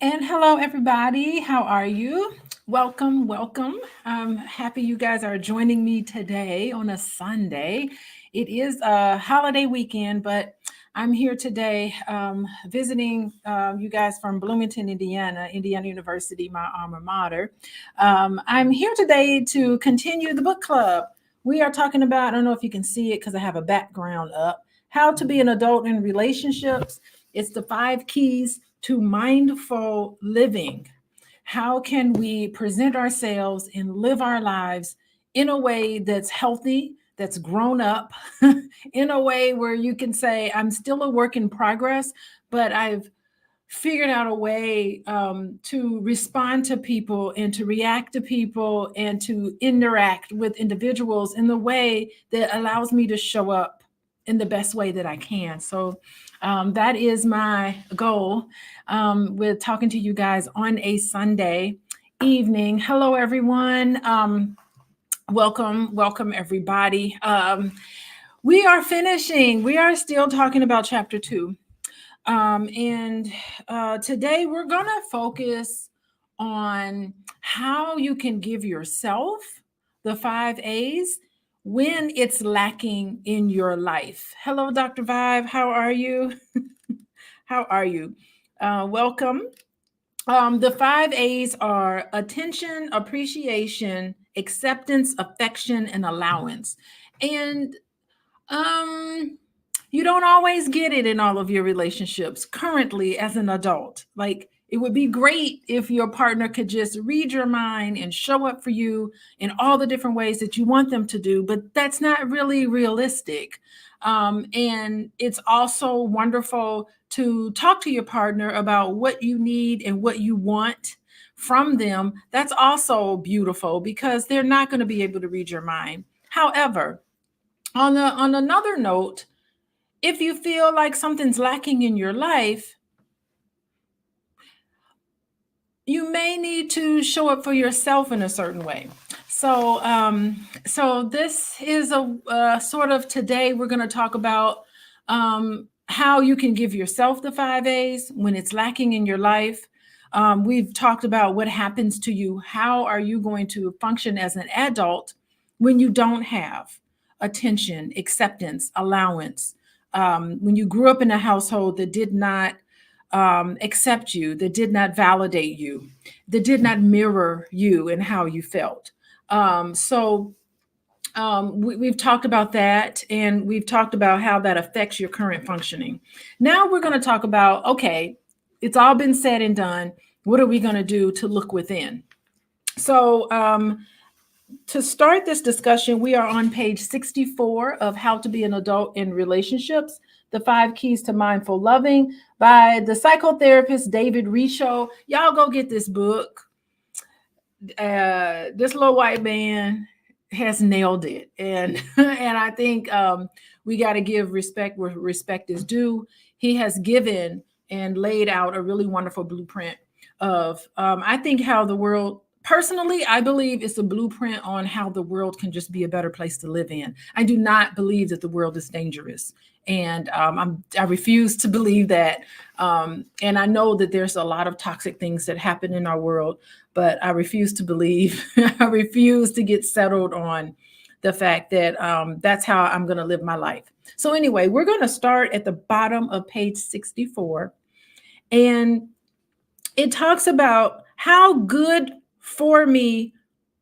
And hello, everybody. How are you? Welcome, welcome. Happy you guys are joining me today on a Sunday. It is a holiday weekend, but I'm here today visiting you guys from Bloomington, Indiana, Indiana University, my alma mater. I'm here today to continue the book club. We are talking about, I don't know if you can see it because I have a background up, how to be an adult in relationships. It's the 5 keys to mindful living. How can we present ourselves and live our lives in a way that's healthy, that's grown up, in a way where you can say, I'm still a work in progress, but I've figured out a way to respond to people and to react to people and to interact with individuals in the way that allows me to show up in the best way that I can. So that is my goal with talking to you guys on a Sunday evening. Hello, everyone. Welcome, everybody. We are finishing. We are still talking about Ch.2. And today we're going to focus on how you can give yourself the 5 A's when it's lacking in your life. Hello, Dr. Vive. How are you? How are you? Welcome. The 5 A's are attention, appreciation, acceptance, affection, and allowance. And you don't always get it in all of your relationships currently as an adult. Like, it would be great if your partner could just read your mind and show up for you in all the different ways that you want them to do, but that's not really realistic. And it's also wonderful to talk to your partner about what you need and what you want from them. That's also beautiful because they're not going to be able to read your mind. However, on another note, if you feel like something's lacking in your life, you may need to show up for yourself in a certain way. So this is a sort of, today we're going to talk about how you can give yourself the 5 A's when it's lacking in your life. We've talked about what happens to you. How are you going to function as an adult when you don't have attention, acceptance, allowance? When you grew up in a household that did not accept you, that did not validate you, that did not mirror you and how you felt. We've talked about that, and we've talked about how that affects your current functioning. Now we're going to talk about, okay, it's all been said and done. What are we going to do to look within? So to start this discussion, we are on page 64 of How to Be an Adult in Relationships, The 5 Keys to Mindful Loving by the psychotherapist David Richo. Y'all go get this book. This little white man has nailed it. And I think we got to give respect where respect is due. He has given and laid out a really wonderful blueprint of, I think, how the world, personally, I believe it's a blueprint on how the world can just be a better place to live in. I do not believe that the world is dangerous. And I refuse to believe that. And I know that there's a lot of toxic things that happen in our world, but I refuse to believe, I refuse to get settled on the fact that that's how I'm going to live my life. So anyway, we're going to start at the bottom of page 64. And it talks about how good for me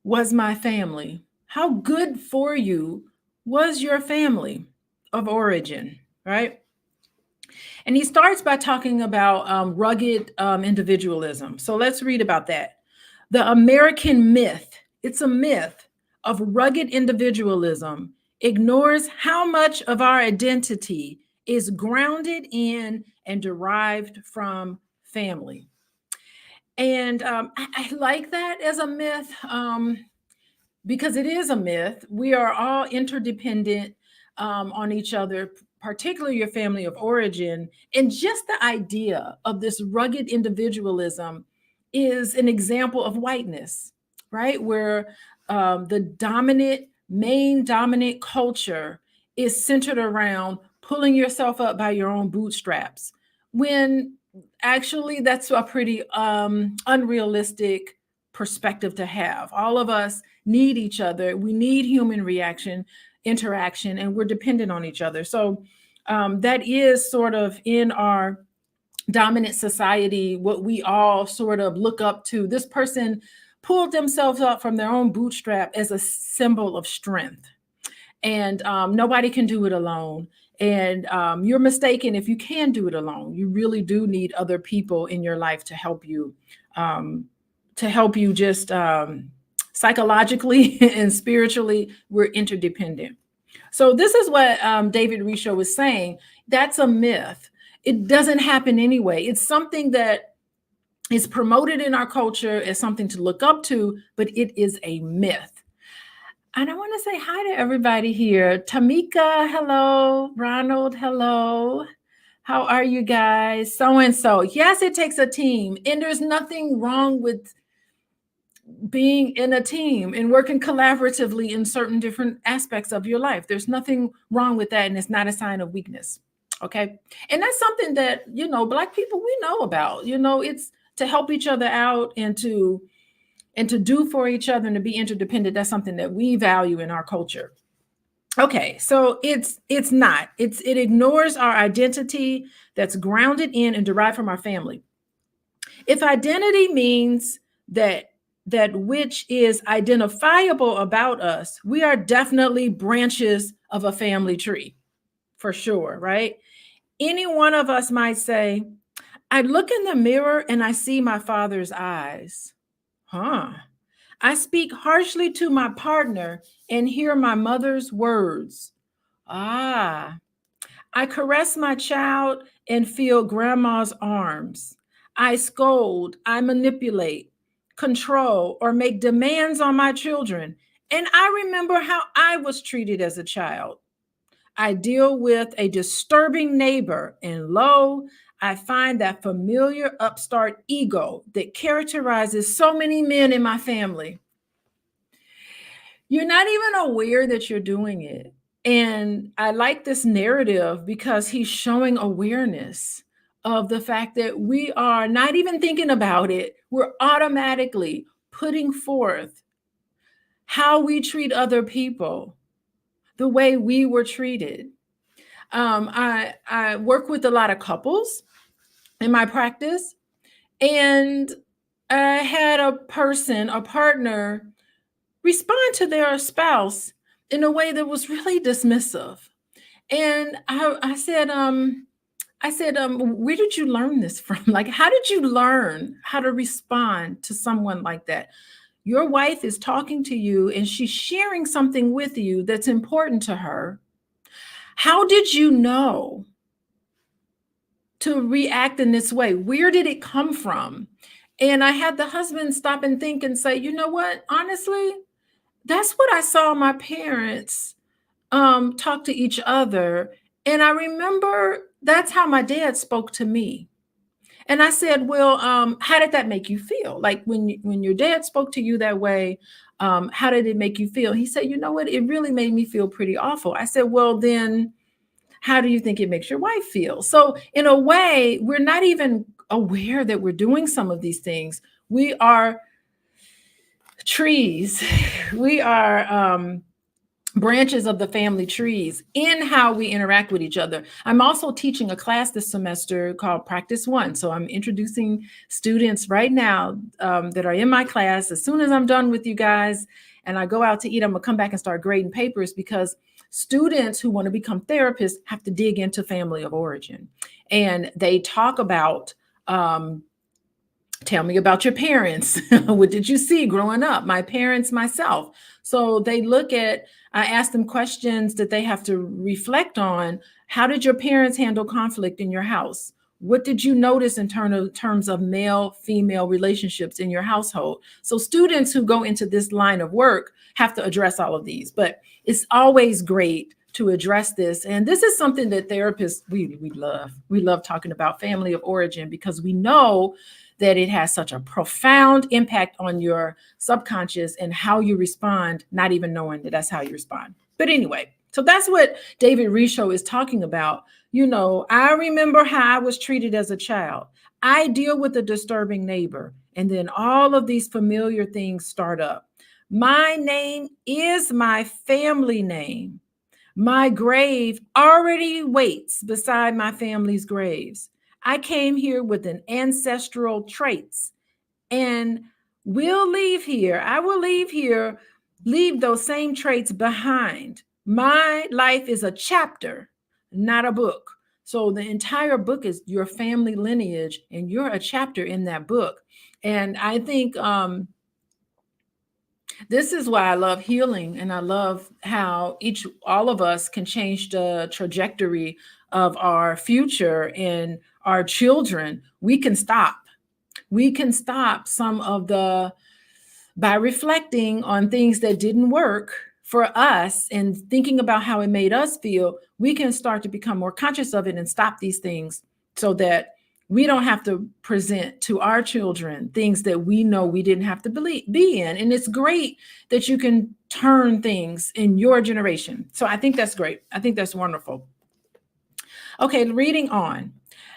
was my family. How good for you was your family of origin, right? And he starts by talking about rugged individualism. So let's read about that. The American myth, it's a myth of rugged individualism, ignores how much of our identity is grounded in and derived from family. And I like that as a myth because it is a myth. We are all interdependent on each other, particularly your family of origin. And just the idea of this rugged individualism is an example of whiteness, right? Where the main dominant culture is centered around pulling yourself up by your own bootstraps, when actually that's a pretty unrealistic perspective to have. All of us need each other. We need human interaction, and we're dependent on each other. So that is sort of in our dominant society what we all sort of look up to. This person pulled themselves up from their own bootstrap as a symbol of strength, and nobody can do it alone. And you're mistaken if you can do it alone. You really do need other people in your life to help you just psychologically and spiritually. We're interdependent. So this is what David Risho was saying. That's a myth. It doesn't happen anyway. It's something that is promoted in our culture as something to look up to, but it is a myth. And I want to say hi to everybody here. Tamika, hello. Ronald, hello. How are you guys? So-and-so. Yes, it takes a team. And there's nothing wrong with being in a team and working collaboratively in certain different aspects of your life. There's nothing wrong with that. And it's not a sign of weakness. Okay. And that's something that, Black people, we know about. It's to help each other out and to do for each other and to be interdependent. That's something that we value in our culture. Okay, so it ignores our identity that's grounded in and derived from our family. If identity means that which is identifiable about us, we are definitely branches of a family tree, for sure, right? Any one of us might say, I look in the mirror and I see my father's eyes. I speak harshly to my partner and hear my mother's words. I caress my child and feel grandma's arms. I scold, I manipulate, control, or make demands on my children. And I remember how I was treated as a child. I deal with a disturbing neighbor, and lo, I find that familiar upstart ego that characterizes so many men in my family. You're not even aware that you're doing it. And I like this narrative because he's showing awareness of the fact that we are not even thinking about it. We're automatically putting forth how we treat other people, the way we were treated. I work with a lot of couples in my practice, and I had a partner, respond to their spouse in a way that was really dismissive. And I said, where did you learn this from? Like, how did you learn how to respond to someone like that? Your wife is talking to you and she's sharing something with you that's important to her. How did you know to react in this way? Where did it come from? And I had the husband stop and think and say, you know what? Honestly, that's what I saw my parents talk to each other. And I remember that's how my dad spoke to me. And I said, well, how did that make you feel? Like when your dad spoke to you that way, how did it make you feel? He said, you know what? It really made me feel pretty awful. I said, well, then how do you think it makes your wife feel? So in a way, we're not even aware that we're doing some of these things. We are trees. We are branches of the family trees in how we interact with each other. I'm also teaching a class this semester called Practice One. So I'm introducing students right now that are in my class. As soon as I'm done with you guys and I go out to eat, I'm gonna come back and start grading papers, because students who want to become therapists have to dig into family of origin. And they talk about, tell me about your parents. What did you see growing up? My parents, myself. So they I ask them questions that they have to reflect on. How did your parents handle conflict in your house? What did you notice in terms of male-female relationships in your household? So students who go into this line of work have to address all of these, but it's always great to address this. And this is something that therapists, we love. We love talking about family of origin, because we know that it has such a profound impact on your subconscious and how you respond, not even knowing that that's how you respond. But anyway, So that's what David Risho is talking about. I remember how I was treated as a child. I deal with a disturbing neighbor, and then all of these familiar things start up. My name is my family name. My grave already waits beside my family's graves. I came here with an ancestral traits and I will leave here, leave those same traits behind. My life is a chapter, not a book. So the entire book is your family lineage, and you're a chapter in that book. And I think this is why I love healing, and I love how all of us can change the trajectory of our future and our children. We can stop some of by reflecting on things that didn't work for us and thinking about how it made us feel. We can start to become more conscious of it and stop these things so that we don't have to present to our children things that we know we didn't have to be in. And it's great that you can turn things in your generation. So I think that's great. I think that's wonderful. Okay, reading on.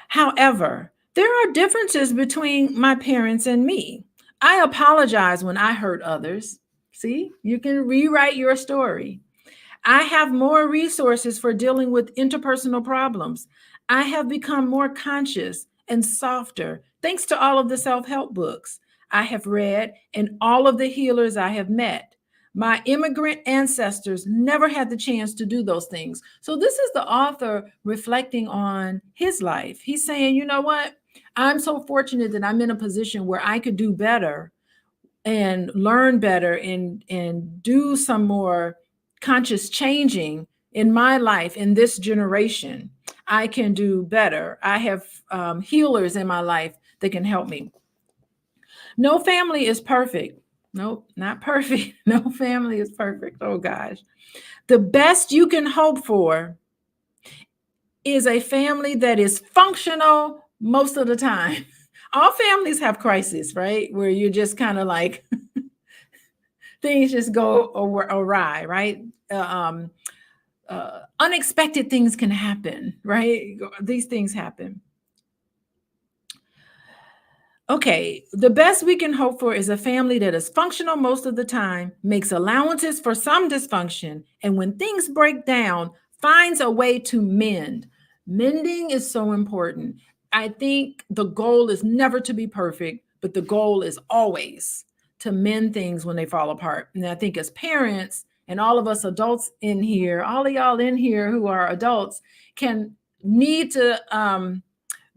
However, there are differences between my parents and me. I apologize when I hurt others. See, you can rewrite your story. I have more resources for dealing with interpersonal problems. I have become more conscious and softer thanks to all of the self help books I have read and all of the healers I have met. My immigrant ancestors never had the chance to do those things. So, this is the author reflecting on his life. He's saying, you know what? I'm so fortunate that I'm in a position where I could do better and learn better and do some more conscious changing in my life in this generation. I can do better. I have healers in my life that can help me. No family is perfect. Nope, not perfect. No family is perfect. Oh gosh. The best you can hope for is a family that is functional most of the time. All families have crises, right? Where you're just kind of like, things just go awry, right? Unexpected things can happen, right? These things happen. Okay, the best we can hope for is a family that is functional most of the time, makes allowances for some dysfunction, and when things break down, finds a way to mend. Mending is so important. I think the goal is never to be perfect, but the goal is always to mend things when they fall apart. And I think as parents and all of us adults in here, all of y'all in here who are adults, can need to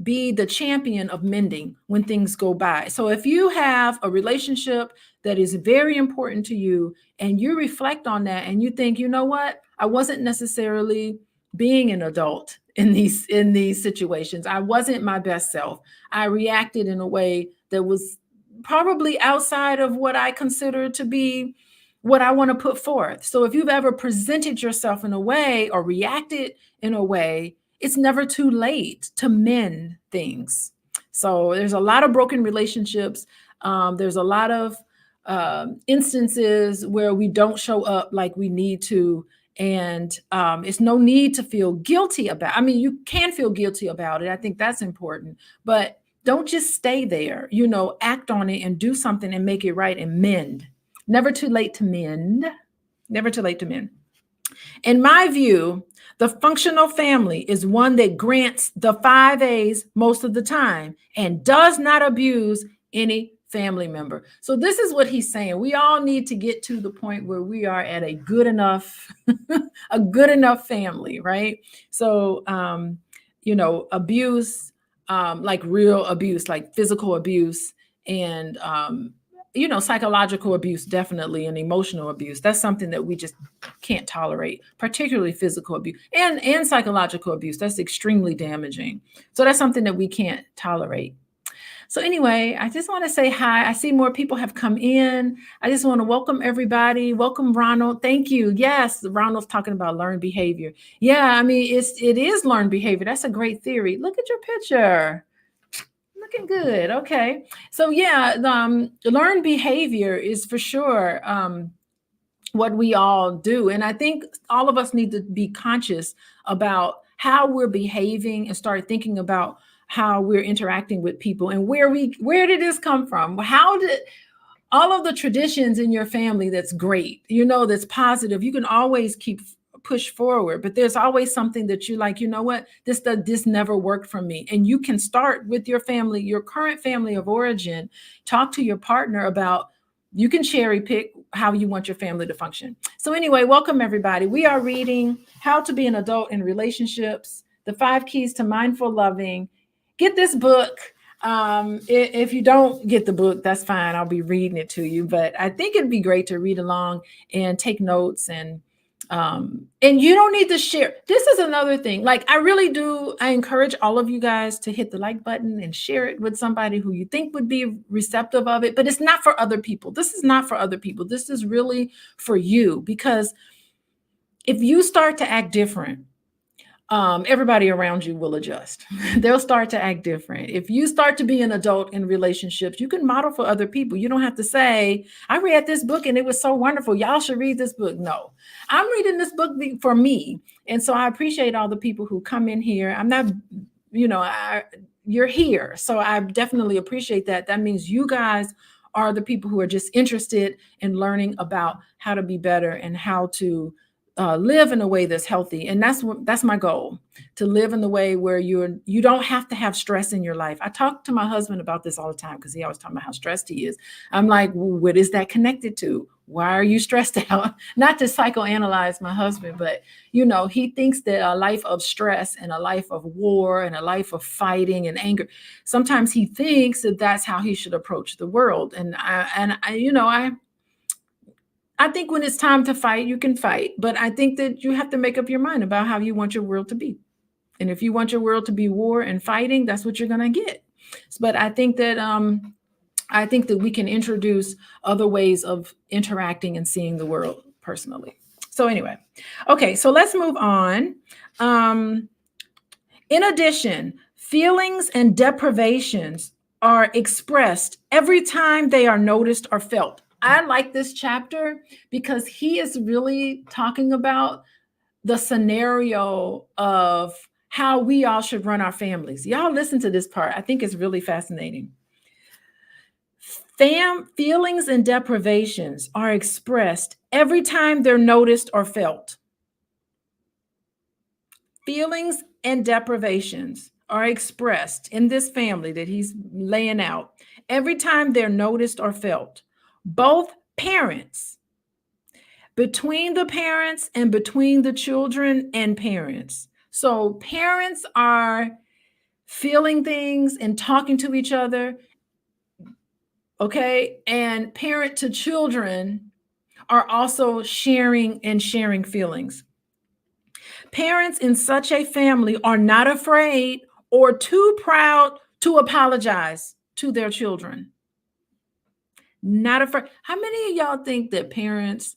be the champion of mending when things go by. So if you have a relationship that is very important to you and you reflect on that and you think, you know what, I wasn't necessarily being an adult in these situations. I wasn't my best self. I reacted in a way that was probably outside of what I consider to be what I want to put forth. So if you've ever presented yourself in a way or reacted in a way, it's never too late to mend things. So there's a lot of broken relationships. There's a lot of instances where we don't show up like we need to. And it's no need to feel guilty about. I mean, you can feel guilty about it. I think that's important. But don't just stay there. Act on it and do something and make it right and mend. Never too late to mend. Never too late to mend. In my view, the functional family is one that grants the 5 A's most of the time and does not abuse any family member. So this is what he's saying. We all need to get to the point where we are at a good enough, a good enough family, right? So, abuse, like real abuse, like physical abuse and, psychological abuse, definitely, and emotional abuse. That's something that we just can't tolerate, particularly physical abuse and psychological abuse. That's extremely damaging. So that's something that we can't tolerate. So anyway, I just want to say hi. I see more people have come in. I just want to welcome everybody. Welcome, Ronald. Thank you. Yes, Ronald's talking about learned behavior. Yeah, I mean, it is learned behavior. That's a great theory. Look at your picture. Looking good. Okay. So yeah, learned behavior is for sure what we all do. And I think all of us need to be conscious about how we're behaving and start thinking about how we're interacting with people and where did this come from? How did all of the traditions in your family that's great, that's positive, you can always keep push forward, but there's always something that you like, what, this never worked for me. And you can start with your family, your current family of origin, talk to your partner about, you can cherry pick how you want your family to function. So anyway, welcome everybody. We are reading How to Be an Adult in Relationships, the 5 Keys to Mindful Loving. Get this book. If you don't get the book, that's fine. I'll be reading it to you, but I think it'd be great to read along and take notes, and you don't need to share. This is another thing. Like, I encourage all of you guys to hit the like button and share it with somebody who you think would be receptive of it, but it's not for other people. This is not for other people. This is really for you, because if you start to act different, everybody around you will adjust. They'll start to act different. If you start to be an adult in relationships, you can model for other people. You don't have to say, I read this book and it was so wonderful, y'all should read this book. No, I'm reading this book for me. And so I appreciate all the people who come in here. I'm not, you're here. So I definitely appreciate that. That means you guys are the people who are just interested in learning about how to be better and how to live in a way that's healthy. And that's my goal, to live in the way where you don't have to have stress in your life. I talk to my husband about this all the time, because he always talks about how stressed he is. I'm like, well, what is that connected to? Why are you stressed out? Not to psychoanalyze my husband, but he thinks that a life of stress and a life of war and a life of fighting and anger, sometimes he thinks that that's how he should approach the world. And I think when it's time to fight, you can fight. But I think that you have to make up your mind about how you want your world to be. And if you want your world to be war and fighting, that's what you're going to get. But I think that we can introduce other ways of interacting and seeing the world personally. So anyway, okay, so let's move on. In addition, feelings and deprivations are expressed every time they are noticed or felt. I like this chapter because he is really talking about the scenario of how we all should run our families. Y'all listen to this part. I think it's really fascinating. Feelings and deprivations are expressed every time they're noticed or felt. Feelings and deprivations are expressed in this family that he's laying out every time they're noticed or felt. Both parents, between the parents and between the children and parents. So parents are feeling things and talking to each other, okay? And parent to children are also sharing feelings. Parents in such a family are not afraid or too proud to apologize to their children. Not afraid. How many of y'all think that parents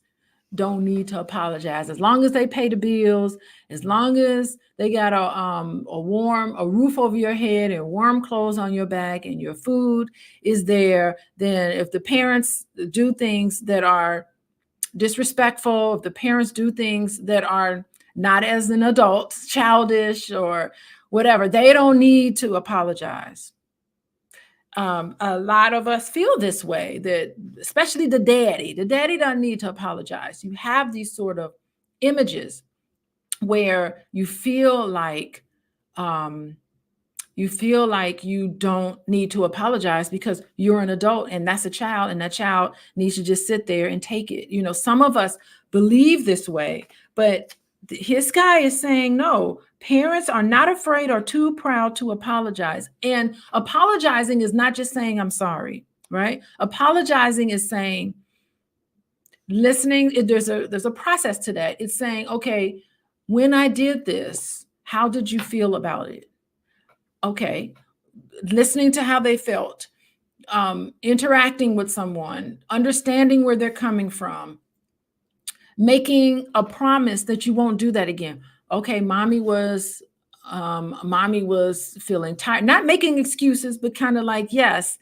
don't need to apologize as long as they pay the bills, as long as they got a roof over your head and warm clothes on your back and your food is there? Then if the parents do things that are disrespectful, if the parents do things that are not as an adult, childish or whatever, they don't need to apologize. A lot of us feel this way, that especially the daddy doesn't need to apologize. You have these sort of images where you feel like you don't need to apologize because you're an adult and that's a child, and that child needs to just sit there and take it. Some of us believe this way, but his guy is saying, no, parents are not afraid or too proud to apologize. And apologizing is not just saying, I'm sorry, right? Apologizing is saying, listening. There's a process to that. It's saying, okay, when I did this, how did you feel about it? Okay, listening to how they felt, interacting with someone, understanding where they're coming from, making a promise that you won't do that again. Okay, mommy was feeling tired, not making excuses, but kind of like, yes,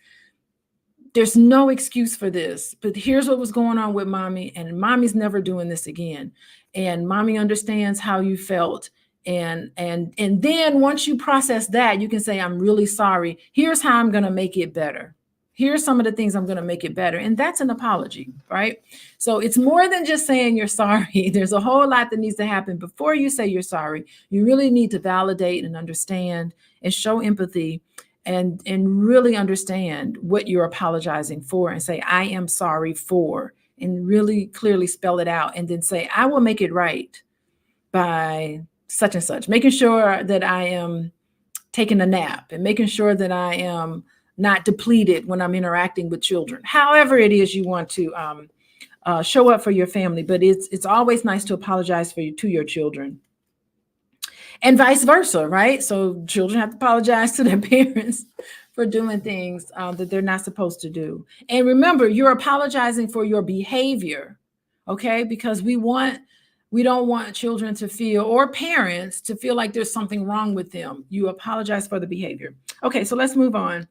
There's no excuse for this, but here's what was going on with mommy, and mommy's never doing this again. And mommy understands how you felt. And then once you process that, you can say, I'm really sorry. Here's how I'm going to make it better. Here's some of the things I'm going to make it better. And that's an apology, right? So it's more than just saying you're sorry. There's a whole lot that needs to happen before you say you're sorry. You really need to validate and understand and show empathy and really understand what you're apologizing for and say, I am sorry for, and really clearly spell it out. And then say, I will make it right by such and such, making sure that I am taking a nap and making sure that I am not depleted when I'm interacting with children. However it is you want to show up for your family, but it's always nice to apologize to your children. And vice versa, right? So children have to apologize to their parents for doing things that they're not supposed to do. And remember, you're apologizing for your behavior, okay? Because we don't want children to feel, or parents to feel like there's something wrong with them. You apologize for the behavior. Okay, so let's move on.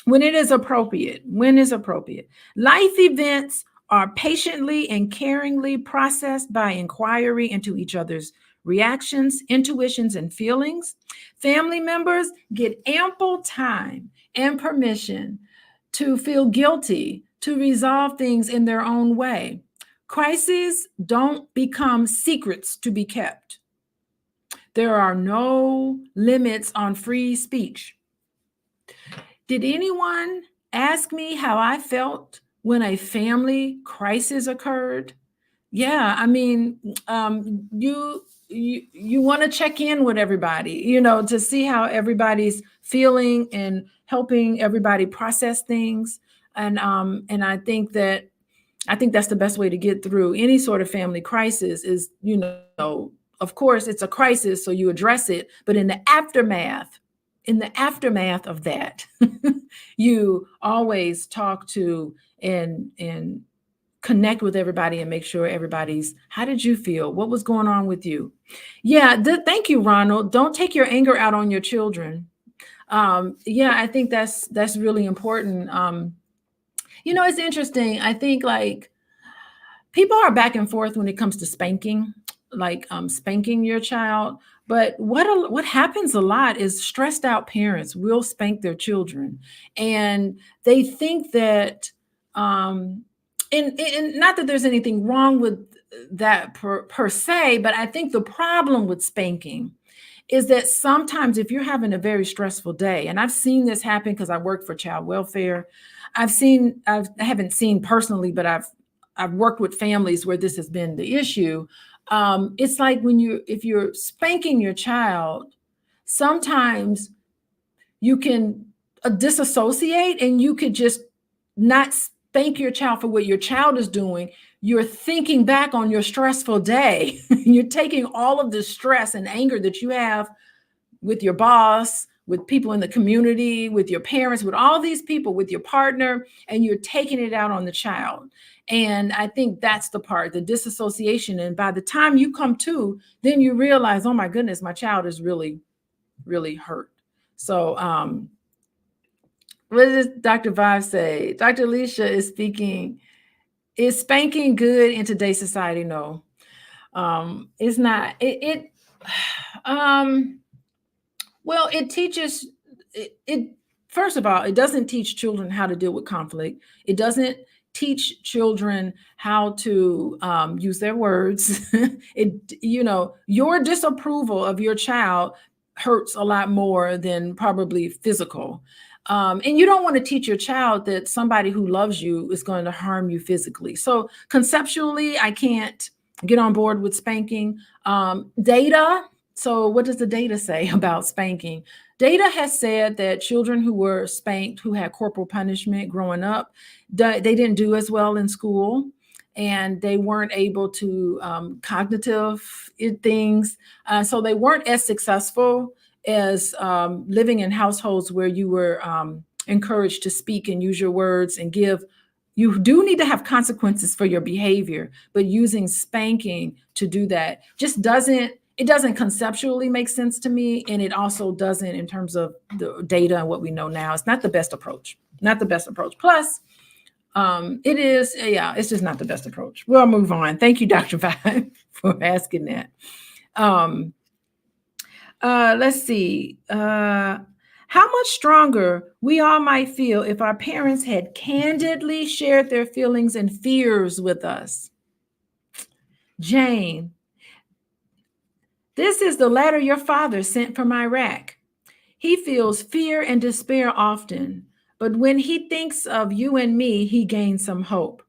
When it is appropriate, when is appropriate? Life events are patiently and caringly processed by inquiry into each other's reactions, intuitions, and feelings. Family members get ample time and permission to feel guilty, to resolve things in their own way. Crises don't become secrets to be kept. There are no limits on free speech. Did anyone ask me how I felt when a family crisis occurred? Yeah, I mean, you want to check in with everybody, to see how everybody's feeling and helping everybody process things. And I think that's the best way to get through any sort of family crisis is, of course it's a crisis, so you address it, but in the aftermath of that, you always talk to and connect with everybody and make sure everybody's, how did you feel? What was going on with you? Yeah, thank you, Ronald. Don't take your anger out on your children. Yeah, I think that's really important. It's interesting. I think like people are back and forth when it comes to spanking, like spanking your child. But what happens a lot is stressed out parents will spank their children, and they think that, and not that there's anything wrong with that per se, but I think the problem with spanking is that sometimes if you're having a very stressful day, and I've seen this happen because I work for child welfare, I haven't seen personally, but I've worked with families where this has been the issue. It's like if you're spanking your child, sometimes you can disassociate and you could just not spank your child for what your child is doing. You're thinking back on your stressful day. You're taking all of the stress and anger that you have with your boss, with people in the community, with your parents, with all these people, with your partner, and you're taking it out on the child. And I think that's the part, the disassociation. And by the time you come to, then you realize, oh my goodness, my child is really, really hurt. So what does Dr. Vibe say? Dr. Alicia is speaking. Is spanking good in today's society? No, it's not. Well, it teaches it. First of all, it doesn't teach children how to deal with conflict. It doesn't teach children how to use their words. Your disapproval of your child hurts a lot more than probably physical. And you don't want to teach your child that somebody who loves you is going to harm you physically. So conceptually, I can't get on board with spanking. Data. So what does the data say about spanking? Data has said that children who were spanked, who had corporal punishment growing up, they didn't do as well in school, and they weren't able to cognitive things. So they weren't as successful as living in households where you were encouraged to speak and use your words and give. You do need to have consequences for your behavior, but using spanking to do that just doesn't conceptually make sense to me. And it also doesn't in terms of the data and what we know now. It's not the best approach. not the best approach. Plus, it is, yeah, it's just not the best approach. We'll move on. Thank you, Dr. Vibe, for asking that. Um, let's see. How much stronger we all might feel if our parents had candidly shared their feelings and fears with us. Jane, this is the letter your father sent from Iraq. He feels fear and despair often, but when he thinks of you and me, he gains some hope.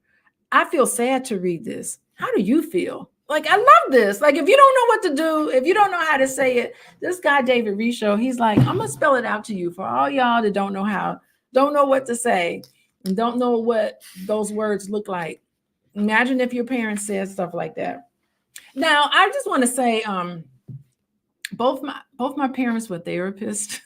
I feel sad to read this. How do you feel? Like, I love this. Like, if you don't know what to do, if you don't know how to say it, this guy, David Risho, he's like, I'm going to spell it out to you for all y'all that don't know what to say, and don't know what those words look like. Imagine if your parents said stuff like that. Now, I just want to say, both my parents were therapists.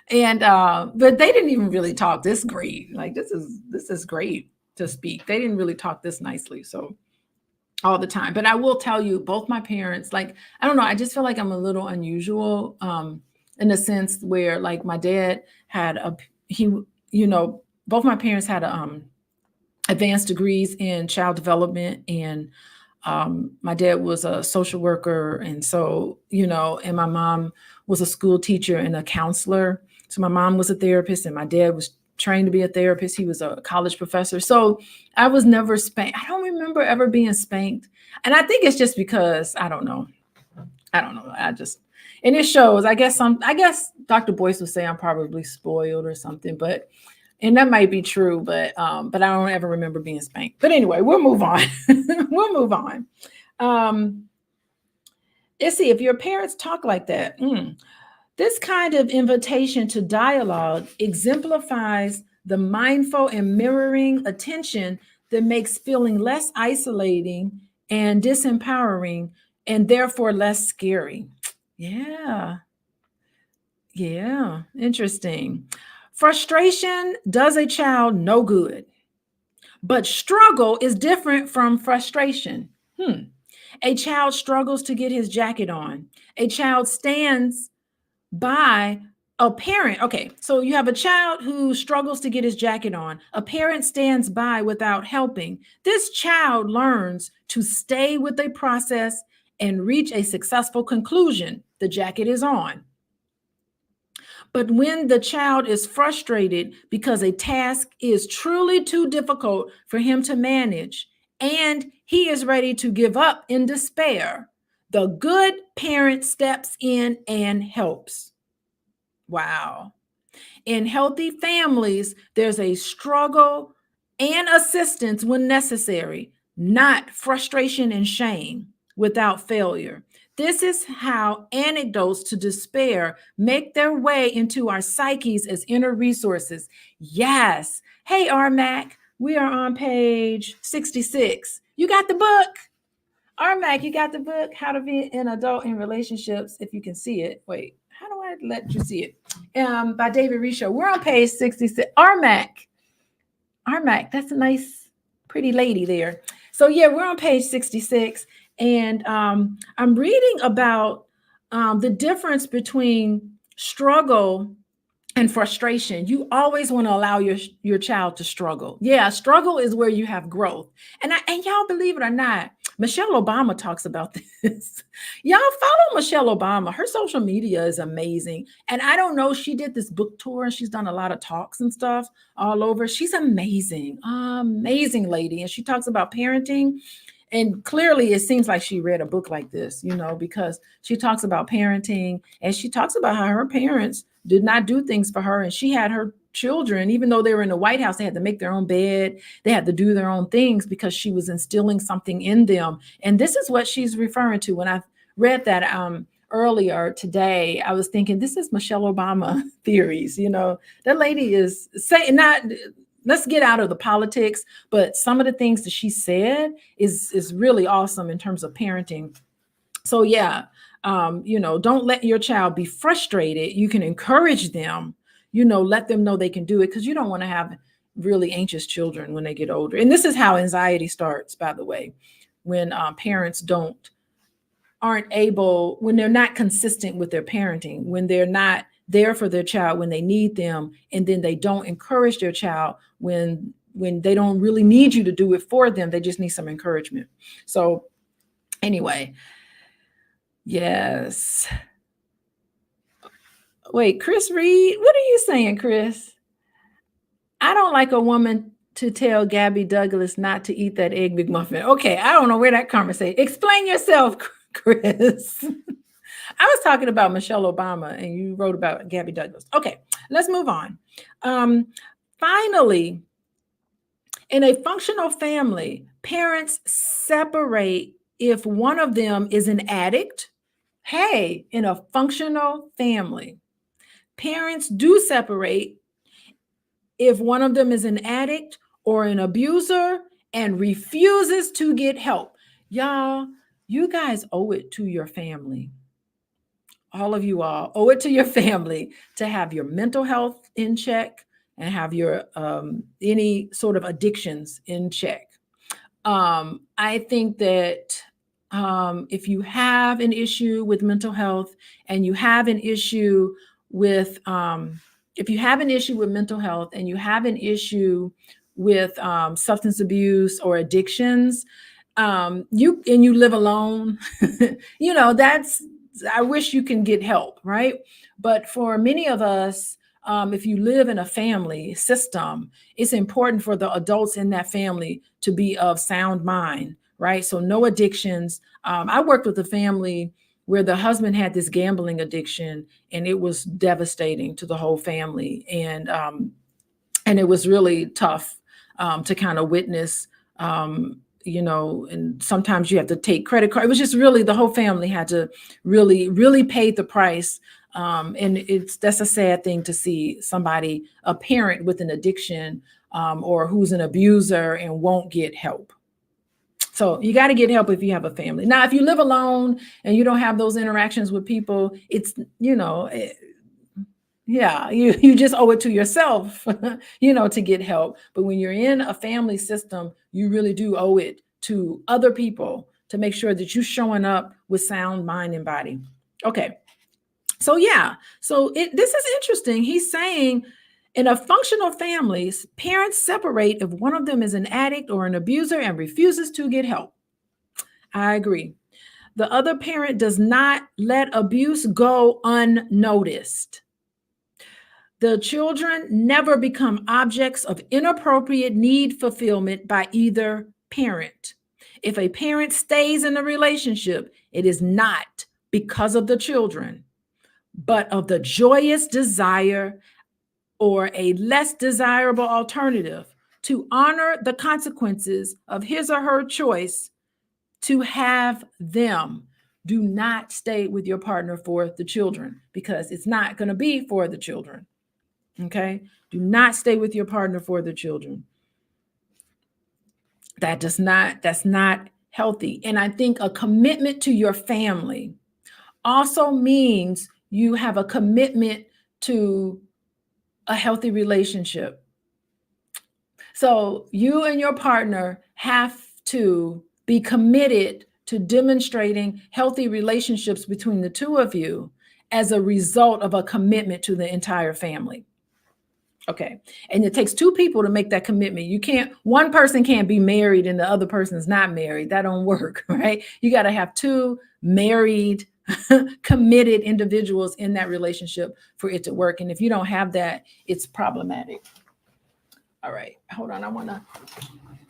And but they didn't even really talk this great. Like, this is great to speak. They didn't really talk this nicely, so all the time. But I will tell you, both my parents, like, I don't know, I just feel like I'm a little unusual in the sense where, like, my dad had both my parents had advanced degrees in child development, and my dad was a social worker, and so, and my mom was a school teacher and a counselor. So my mom was a therapist, and my dad was trained to be a therapist. He was a college professor. So I was never spanked. I don't remember ever being spanked. And I think it's just because I don't know. And it shows, I guess Dr. Boyce would say I'm probably spoiled or something, and that might be true, but I don't ever remember being spanked. But anyway, we'll move on. We'll move on. Let's see, if your parents talk like that, this kind of invitation to dialogue exemplifies the mindful and mirroring attention that makes feeling less isolating and disempowering, and therefore less scary. Yeah. Yeah. Interesting. Frustration does a child no good, but struggle is different from frustration. A child struggles to get his jacket on. A child stands by a parent. Okay, so you have a child who struggles to get his jacket on. A parent stands by without helping. This child learns to stay with a process and reach a successful conclusion. The jacket is on. But when the child is frustrated because a task is truly too difficult for him to manage and he is ready to give up in despair, the good parent steps in and helps. Wow. In healthy families, there's a struggle and assistance when necessary, not frustration and shame without failure. This is how antidotes to despair make their way into our psyches as inner resources. Yes. Hey, RMAC, we are on page 66. You got the book? RMAC, you got the book, How to Be an Adult in Relationships, if you can see it. Wait, how do I let you see it? By David Risho. We're on page 66. RMAC, that's a nice, pretty lady there. So yeah, we're on page 66. And I'm reading about the difference between struggle and frustration. You always want to allow your child to struggle. Yeah, struggle is where you have growth. And y'all, believe it or not, Michelle Obama talks about this. Y'all follow Michelle Obama. Her social media is amazing. And I don't know, she did this book tour and she's done a lot of talks and stuff all over. She's amazing, amazing lady. And she talks about parenting. And clearly it seems like she read a book like this, because she talks about parenting and she talks about how her parents did not do things for her. And she had her children, even though they were in the White House, they had to make their own bed. They had to do their own things because she was instilling something in them. And this is what she's referring to. When I read that earlier today, I was thinking, this is Michelle Obama theories. That lady is saying, not, let's get out of the politics, but some of the things that she said is really awesome in terms of parenting. So yeah, don't let your child be frustrated. You can encourage them, let them know they can do it, because you don't want to have really anxious children when they get older. And this is how anxiety starts, by the way, when parents when they're not consistent with their parenting, when they're not there for their child when they need them, and then they don't encourage their child when they don't really need you to do it for them. They just need some encouragement. So anyway, yes. Wait, Chris Reed, what are you saying, Chris? I don't like a woman to tell Gabby Douglas not to eat that egg McMuffin. Okay, I don't know where that conversation. Explain yourself, Chris. I was talking about Michelle Obama, and you wrote about Gabby Douglas. Okay, let's move on. Finally, in a functional family, parents separate if one of them is an addict. Hey, in a functional family, parents do separate if one of them is an addict or an abuser and refuses to get help. Y'all, you guys owe it to your family. All of you all owe it to your family to have your mental health in check and have your any sort of addictions in check. I think that if you have an issue with mental health and you have an issue with if you have an issue with mental health and you have an issue with substance abuse or addictions, you live alone, that's, I wish you can get help, right? But for many of us, if you live in a family system, it's important for the adults in that family to be of sound mind, right? So no addictions. I worked with a family where the husband had this gambling addiction, and it was devastating to the whole family. And it was really tough to kind of witness, and sometimes you have to take credit card. It was just really, the whole family had to really, really pay the price. And that's a sad thing to see somebody, a parent with an addiction or who's an abuser and won't get help. So you got to get help if you have a family. Now, if you live alone and you don't have those interactions with people, it's, you just owe it to yourself, to get help. But when you're in a family system, you really do owe it to other people to make sure that you're showing up with sound mind and body. Okay. So this is interesting. He's saying in a functional families, parents separate if one of them is an addict or an abuser and refuses to get help. I agree. The other parent does not let abuse go unnoticed. The children never become objects of inappropriate need fulfillment by either parent. If a parent stays in a relationship, it is not because of the children, but of the joyous desire or a less desirable alternative to honor the consequences of his or her choice to have them. Do not stay with your partner for the children, because it's not going to be for the children. Okay? Do not stay with your partner for the children. That's not healthy. And I think a commitment to your family also means you have a commitment to a healthy relationship. So you and your partner have to be committed to demonstrating healthy relationships between the two of you as a result of a commitment to the entire family. Okay. And it takes two people to make that commitment. One person can't be married and the other person's not married. That don't work, right? You got to have two married, committed individuals in that relationship for it to work. And if you don't have that, it's problematic. All right. Hold on. I want to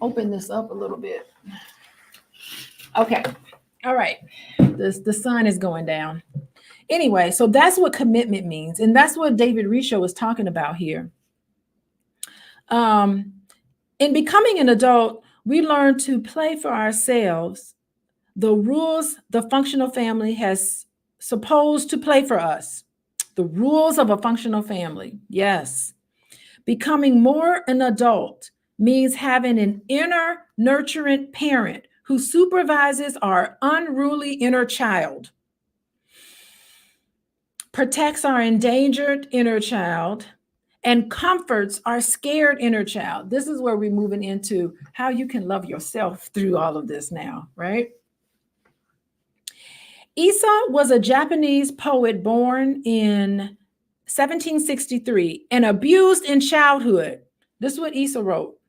open this up a little bit. Okay. All right. The sun is going down. Anyway, so that's what commitment means. And that's what David Risho is talking about here. In becoming an adult, we learn to play for ourselves the rules the functional family has supposed to play for us. The rules of a functional family. Yes. Becoming more an adult means having an inner nurturant parent who supervises our unruly inner child, protects our endangered inner child, and comforts our scared inner child. This is where we're moving into how you can love yourself through all of this now, right? Issa was a Japanese poet born in 1763, and abused in childhood. This is what Issa wrote.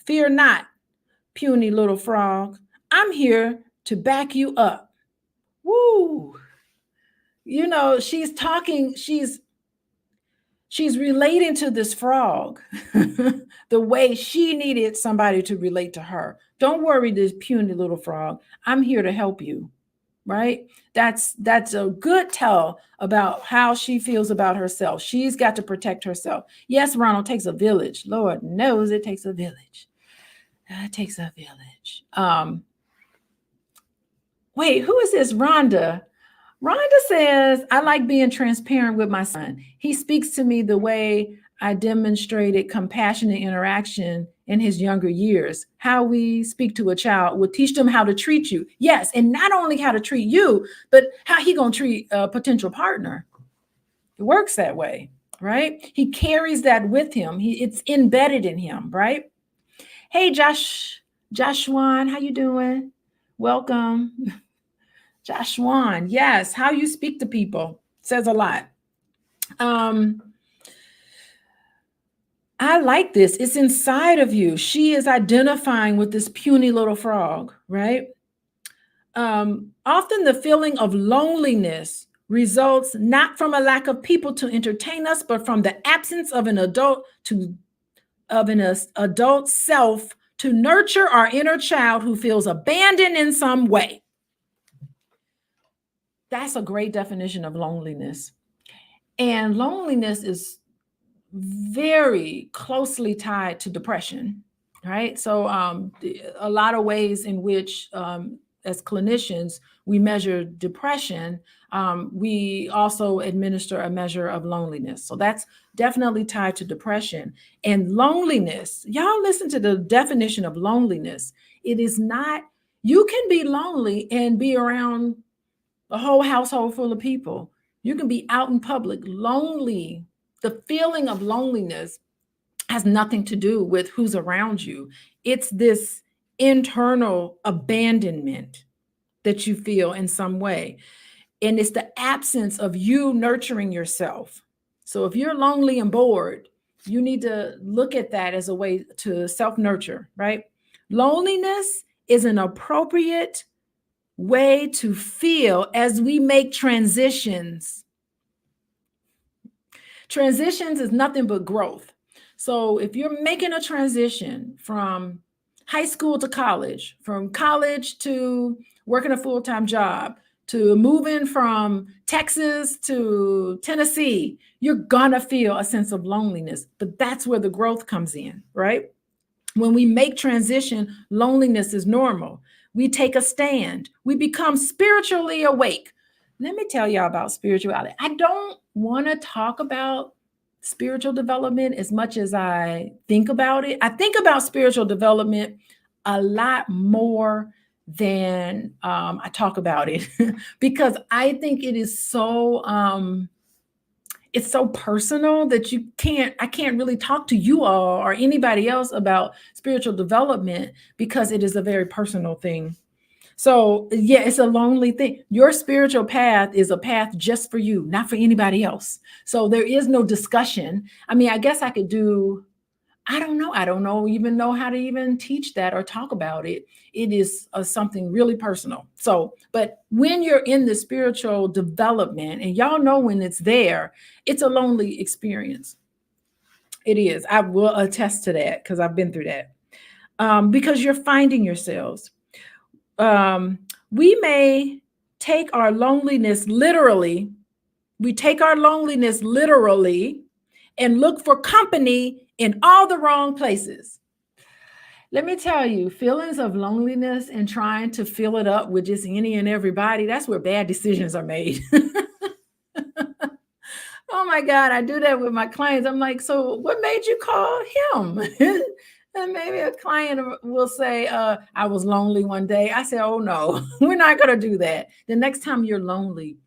Fear not, puny little frog. I'm here to back you up. Woo. You know, she's talking, she's relating to this frog the way she needed somebody to relate to her. Don't worry, this puny little frog. I'm here to help you. Right? That's a good tell about how she feels about herself. She's got to protect herself. Yes, Ronald, takes a village. Lord knows it takes a village. It takes a village. Wait, who is this? Rhonda. Rhonda says, I like being transparent with my son. He speaks to me the way I demonstrated compassionate interaction in his younger years. How we speak to a child will teach them how to treat you. Yes, and not only how to treat you, but how he gonna treat a potential partner. It works that way, right? He carries that with him. It's embedded in him, right? Hey, Joshua, how you doing? Welcome. Joshua, yes, how you speak to people says a lot. I like this. It's inside of you. She is identifying with this puny little frog, right? Often the feeling of loneliness results not from a lack of people to entertain us, but from the absence of an adult self to nurture our inner child who feels abandoned in some way. That's a great definition of loneliness. And loneliness is very closely tied to depression, right? So a lot of ways in which, as clinicians, we measure depression, we also administer a measure of loneliness. So that's definitely tied to depression. And loneliness, y'all listen to the definition of loneliness. It is not, you can be lonely and be around a whole household full of people. You can be out in public lonely. The feeling of loneliness has nothing to do with who's around you. It's this internal abandonment that you feel in some way. And it's the absence of you nurturing yourself. So if you're lonely and bored, you need to look at that as a way to self-nurture, right? Loneliness is an appropriate way to feel as we make transitions. Transitions is nothing but growth. So if you're making a transition from high school to college, from college to working a full-time job, to moving from Texas to Tennessee, you're gonna feel a sense of loneliness, but that's where the growth comes in, right? When we make transition, loneliness is normal. We take a stand. We become spiritually awake. Let me tell y'all about spirituality. I don't want to talk about spiritual development as much as I think about it. I think about spiritual development a lot more than I talk about it because I think it is so it's so personal that I can't really talk to you all or anybody else about spiritual development because it is a very personal thing. So yeah, it's a lonely thing. Your spiritual path is a path just for you, not for anybody else. So there is no discussion. I mean, I guess I could do, I don't know even know how to even teach that or talk about it. It is something really personal. So, but when you're in the spiritual development and y'all know when it's there, it's a lonely experience. It is. I will attest to that because I've been through that. Because you're finding yourselves. We may take our loneliness literally. We take our loneliness literally and look for company in all the wrong places. Let me tell you, feelings of loneliness and trying to fill it up with just any and everybody, that's where bad decisions are made. Oh my God, I do that with my clients. I'm like, so what made you call him? And maybe a client will say, I was lonely one day. I say, oh no, we're not going to do that. The next time you're lonely,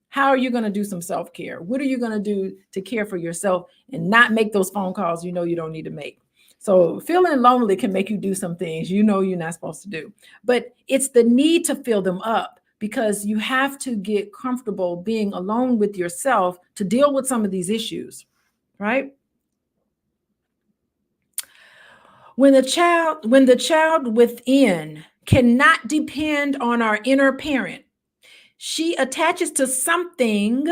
how are you going to do some self-care? What are you going to do to care for yourself and not make those phone calls you know you don't need to make? So feeling lonely can make you do some things you know you're not supposed to do. But it's the need to fill them up because you have to get comfortable being alone with yourself to deal with some of these issues, right? When the child within cannot depend on our inner parent, she attaches to something,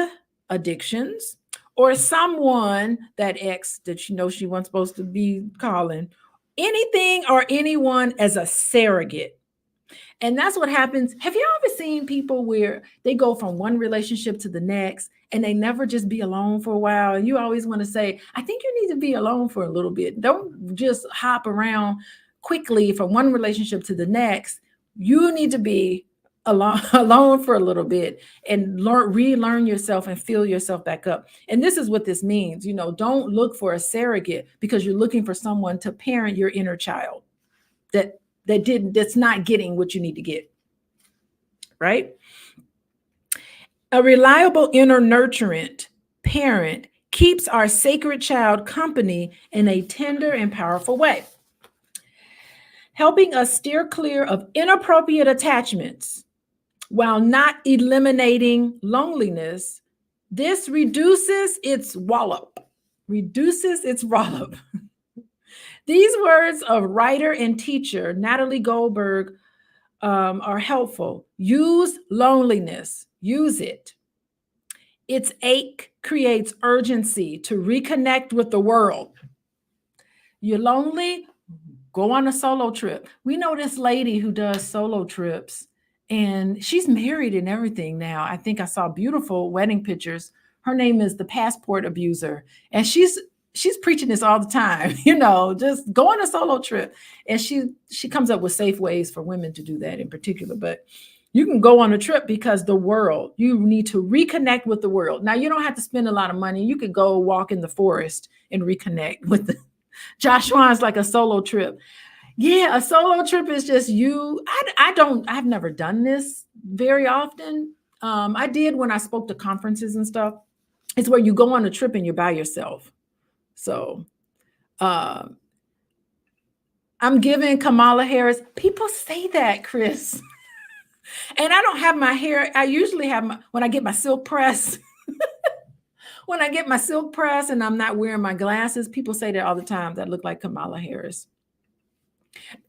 addictions, or someone, that ex that she knows she wasn't supposed to be calling, anything or anyone as a surrogate. And that's what happens. Have you ever seen people where they go from one relationship to the next and they never just be alone for a while? And you always want to say, I think you need to be alone for a little bit. Don't just hop around quickly from one relationship to the next. You need to be alone for a little bit and relearn yourself and fill yourself back up. And this is what this means. Don't look for a surrogate because you're looking for someone to parent your inner child that's not getting what you need to get, right? A reliable inner nurturant parent keeps our sacred child company in a tender and powerful way, helping us steer clear of inappropriate attachments while not eliminating loneliness. This reduces its wallop. These words of writer and teacher Natalie Goldberg are helpful. Use loneliness. Use it. Its ache creates urgency to reconnect with the world. You're lonely? Go on a solo trip. We know this lady who does solo trips, and she's married and everything now. I think I saw beautiful wedding pictures. Her name is the Passport Abuser, and she's preaching this all the time. Just go on a solo trip. And she comes up with safe ways for women to do that in particular. But you can go on a trip because you need to reconnect with the world. Now, you don't have to spend a lot of money. You could go walk in the forest and reconnect with the Joshua's like a solo trip. Yeah, a solo trip is just you. I've never done this very often. I did when I spoke to conferences and stuff. It's where you go on a trip and you're by yourself. So I'm giving Kamala Harris. People say that, Chris. And I don't have my hair. I usually have when I get my silk press. When I get my silk press and I'm not wearing my glasses, people say that all the time, that look like Kamala Harris.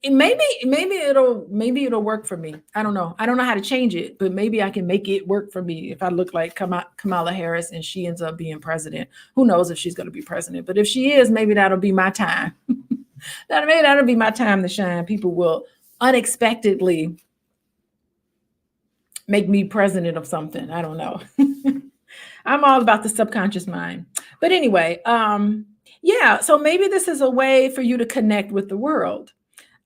And maybe it'll work for me. I don't know. I don't know how to change it, but maybe I can make it work for me if I look like Kamala Harris and she ends up being president. Who knows if she's going to be president? But if she is, maybe that'll be my time. That'll be my time to shine. People will unexpectedly make me president of something. I don't know. I'm all about the subconscious mind. But anyway, yeah, so maybe this is a way for you to connect with the world.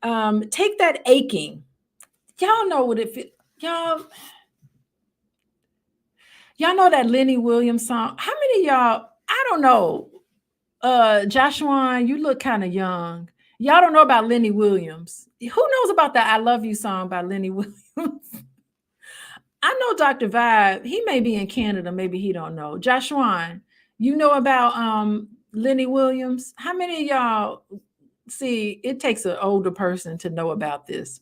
Take that aching. Y'all know what it feels. Y'all know that Lenny Williams song? How many of y'all, I don't know. Joshua, you look kind of young. Y'all don't know about Lenny Williams. Who knows about the I Love You song by Lenny Williams? I know Dr. Vibe. He may be in Canada. Maybe he don't know. Joshua, you know about Lenny Williams? How many of y'all, see, it takes an older person to know about this.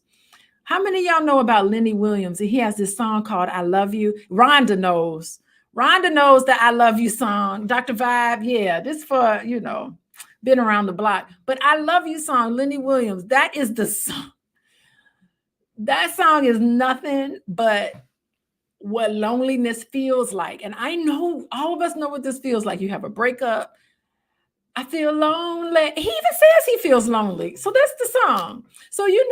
How many of y'all know about Lenny Williams? He has this song called I Love You. Rhonda knows. Rhonda knows the I Love You song. Dr. Vibe, yeah, this for, been around the block. But I Love You song, Lenny Williams, that is the song. That song is nothing but what loneliness feels like. And I know all of us know what this feels like. You have a breakup. I feel lonely. He even says he feels lonely. So that's the song. So, we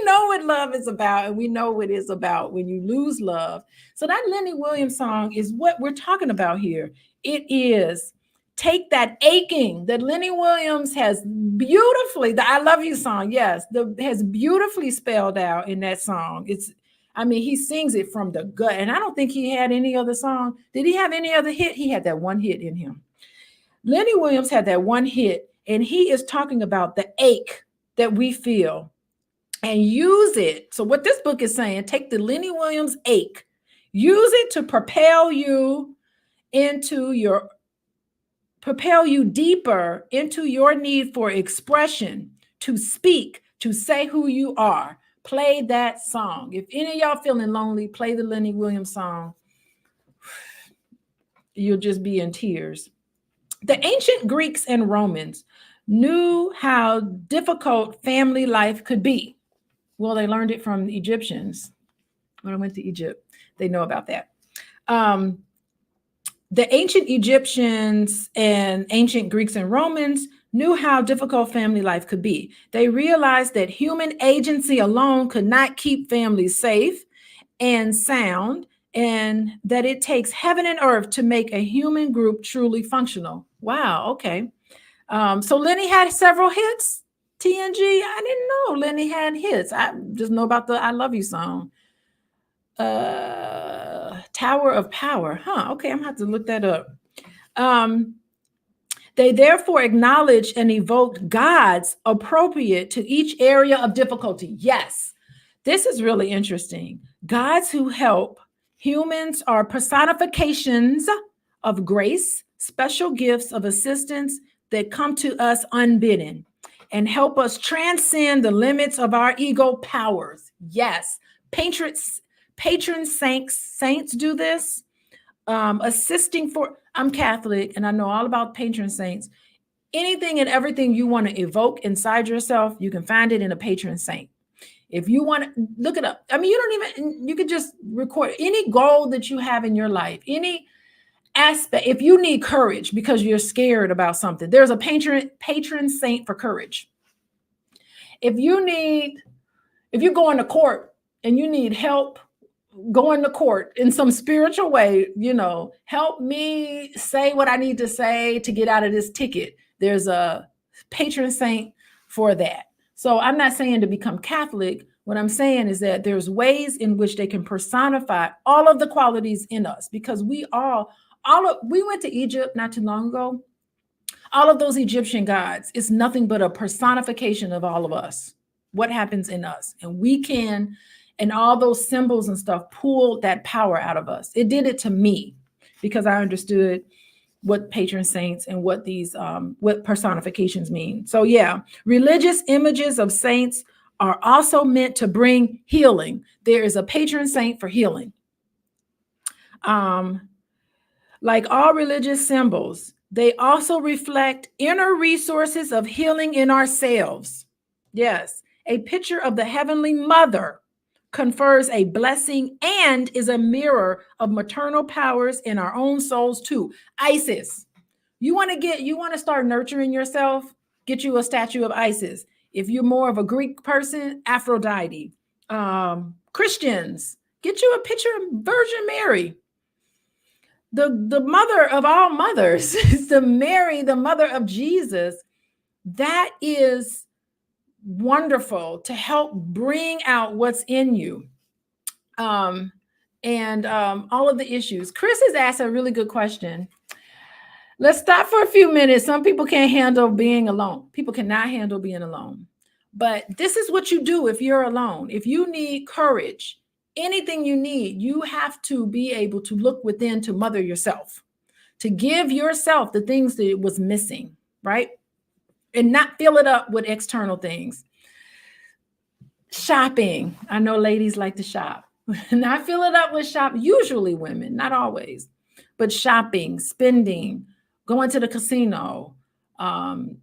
know what love is about, and we know what it's about when you lose love. So that Lenny Williams song is what we're talking about here. It is take that aching that Lenny Williams has beautifully, the I Love You song, yes, has beautifully spelled out in that song. He sings it from the gut. And I don't think he had any other song. Did he have any other hit? He had that one hit in him. Lenny Williams had that one hit, and he is talking about the ache that we feel and use it. So what this book is saying, take the Lenny Williams ache, use it to propel you deeper into your need for expression, to speak, to say who you are, Play that song. If any of y'all feeling lonely, play the Lenny Williams song. You'll just be in tears. The ancient Greeks and Romans knew how difficult family life could be. Well, they learned it from the Egyptians. When I went to Egypt, they know about that. The ancient Egyptians and ancient Greeks and Romans knew how difficult family life could be. They realized that human agency alone could not keep families safe and sound, and that it takes heaven and earth to make a human group truly functional. Wow, okay. So Lenny had several hits. TNG, I didn't know Lenny had hits. I just know about the I Love You song. Tower of Power. Okay, I'm gonna have to look that up. They therefore acknowledge and evoke gods appropriate to each area of difficulty. Yes, this is really interesting. Gods who help humans are personifications of grace, special gifts of assistance that come to us unbidden and help us transcend the limits of our ego powers. Yes, patron saints do this. Assisting for, I'm Catholic and I know all about patron saints. Anything and everything you want to evoke inside yourself, you can find it in a patron saint. If you want to look it up, I mean, you could just record any goal that you have in your life, any aspect. If you need courage because you're scared about something, there's a patron saint for courage. If you go into court and you need help going to court in some spiritual way, help me say what I need to say to get out of this ticket. There's a patron saint for that. So I'm not saying to become Catholic. What I'm saying is that there's ways in which they can personify all of the qualities in us, because we went to Egypt not too long ago. All of those Egyptian gods, it's nothing but a personification of all of us, what happens in us. And we can, and all those symbols and stuff, pull that power out of us. It did it to me because I understood what patron saints and what these what personifications mean. So yeah, religious images of saints are also meant to bring healing. There is a patron saint for healing. Like all religious symbols, they also reflect inner resources of healing in ourselves. Yes, a picture of the Heavenly Mother confers a blessing and is a mirror of maternal powers in our own souls too. Isis, you want to start nurturing yourself, get you a statue of Isis. If you're more of a Greek person, Aphrodite. Christians, get you a picture of Virgin Mary, the mother of all mothers. The Mary, the mother of Jesus. That is wonderful to help bring out what's in you. And all of the issues. Chris has asked a really good question. Let's stop for a few minutes. Some people can't handle being alone. People cannot handle being alone. But this is what you do if you're alone. If you need courage, anything you need, you have to be able to look within to mother yourself, to give yourself the things that was missing, right? And not fill it up with external things. Shopping. I know ladies like to shop. Not fill it up with shop. Usually women, not always, but shopping, spending, going to the casino, all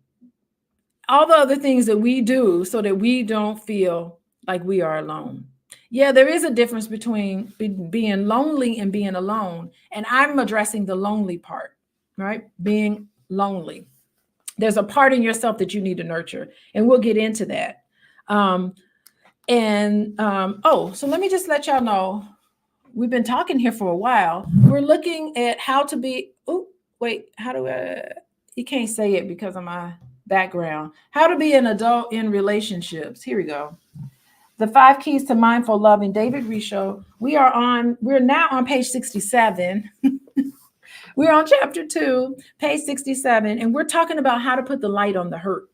the other things that we do so that we don't feel like we are alone. Yeah, there is a difference between being lonely and being alone. And I'm addressing the lonely part, right? Being lonely. There's a part in yourself that you need to nurture. And we'll get into that. So let me just let y'all know, we've been talking here for a while. We're looking at how to be, you can't say it because of my background. How to be an adult in relationships. Here we go. The 5 Keys to Mindful Loving, David Risho. We're now on page 67. We're on chapter 2, page 67, and we're talking about how to put the light on the hurt.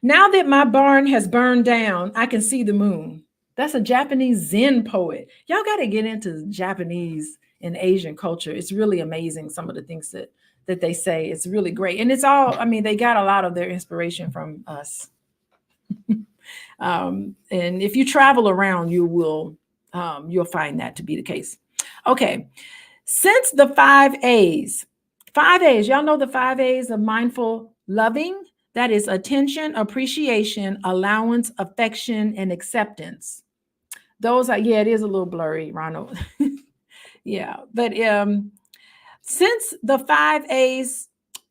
Now that my barn has burned down, I can see the moon. That's a Japanese Zen poet. Y'all got to get into Japanese and Asian culture. It's really amazing, some of the things that they say. It's really great. And it's all, they got a lot of their inspiration from us. And if you travel around, you'll find that to be the case. Okay. Since the 5 A's, y'all know the 5 A's of mindful loving? That is attention, appreciation, allowance, affection, and acceptance. Those are, yeah, it is a little blurry, Ronald. Yeah. But since the 5 A's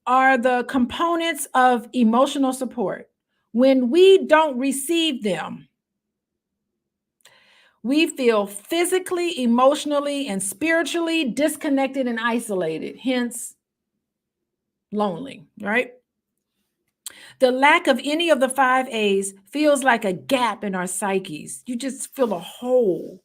are the components of emotional support, when we don't receive them, we feel physically, emotionally, and spiritually disconnected and isolated, hence lonely, right? The lack of any of the 5 A's feels like a gap in our psyches. You just feel a hole,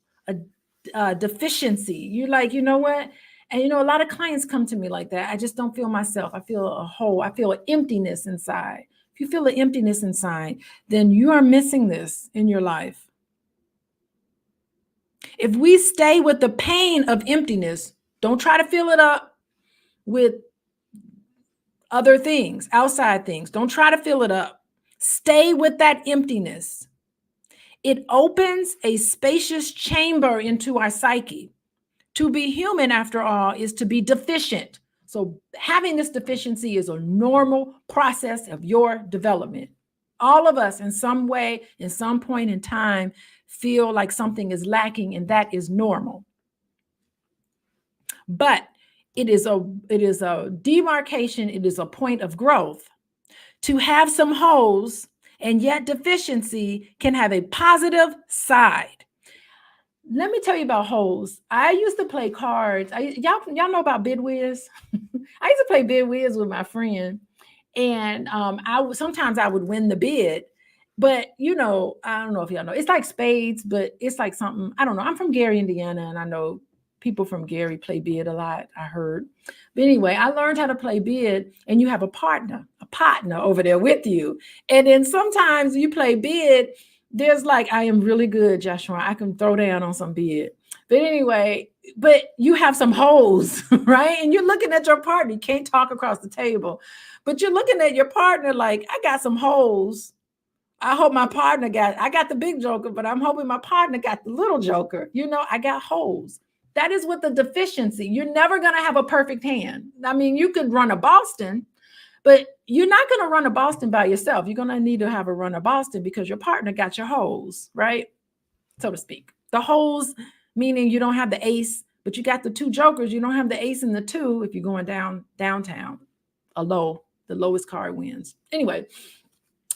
a deficiency. You're like, you know what? And a lot of clients come to me like that. I just don't feel myself. I feel a hole. I feel an emptiness inside. If you feel an emptiness inside, then you are missing this in your life. If we stay with the pain of emptiness, don't try to fill it up with other things, outside things. Don't try to fill it up. Stay with that emptiness. It opens a spacious chamber into our psyche. To be human, after all, is to be deficient. So having this deficiency is a normal process of your development. All of us in some way, in some point in time, feel like something is lacking, and that is normal. But it is a demarcation, it is a point of growth. To have some holes and yet deficiency can have a positive side. Let me tell you about holes. I used to play cards. Y'all know about bid whiz? I used to play bid whiz with my friend, and sometimes I would win the bid. But I don't know if y'all know. It's like spades, but it's like something. I don't know. I'm from Gary, Indiana, and I know people from Gary play bid a lot. I heard. But anyway, I learned how to play bid, and you have a partner over there with you, and then sometimes you play bid. There's like, I am really good, Joshua. I can throw down on some bid. But anyway, but you have some holes, right? And you're looking at your partner. You can't talk across the table, but you're looking at your partner like, I got some holes. I hope my partner I got the big joker, but I'm hoping my partner got the little joker. I got holes. That is with the deficiency. You're never going to have a perfect hand. I mean, you could run a Boston, but you're not going to run a Boston by yourself. You're going to need to have a run a Boston because your partner got your holes, right? So to speak. The holes, meaning you don't have the ace, but you got the two jokers. You don't have the ace and the two if you're going downtown. The lowest card wins. Anyway,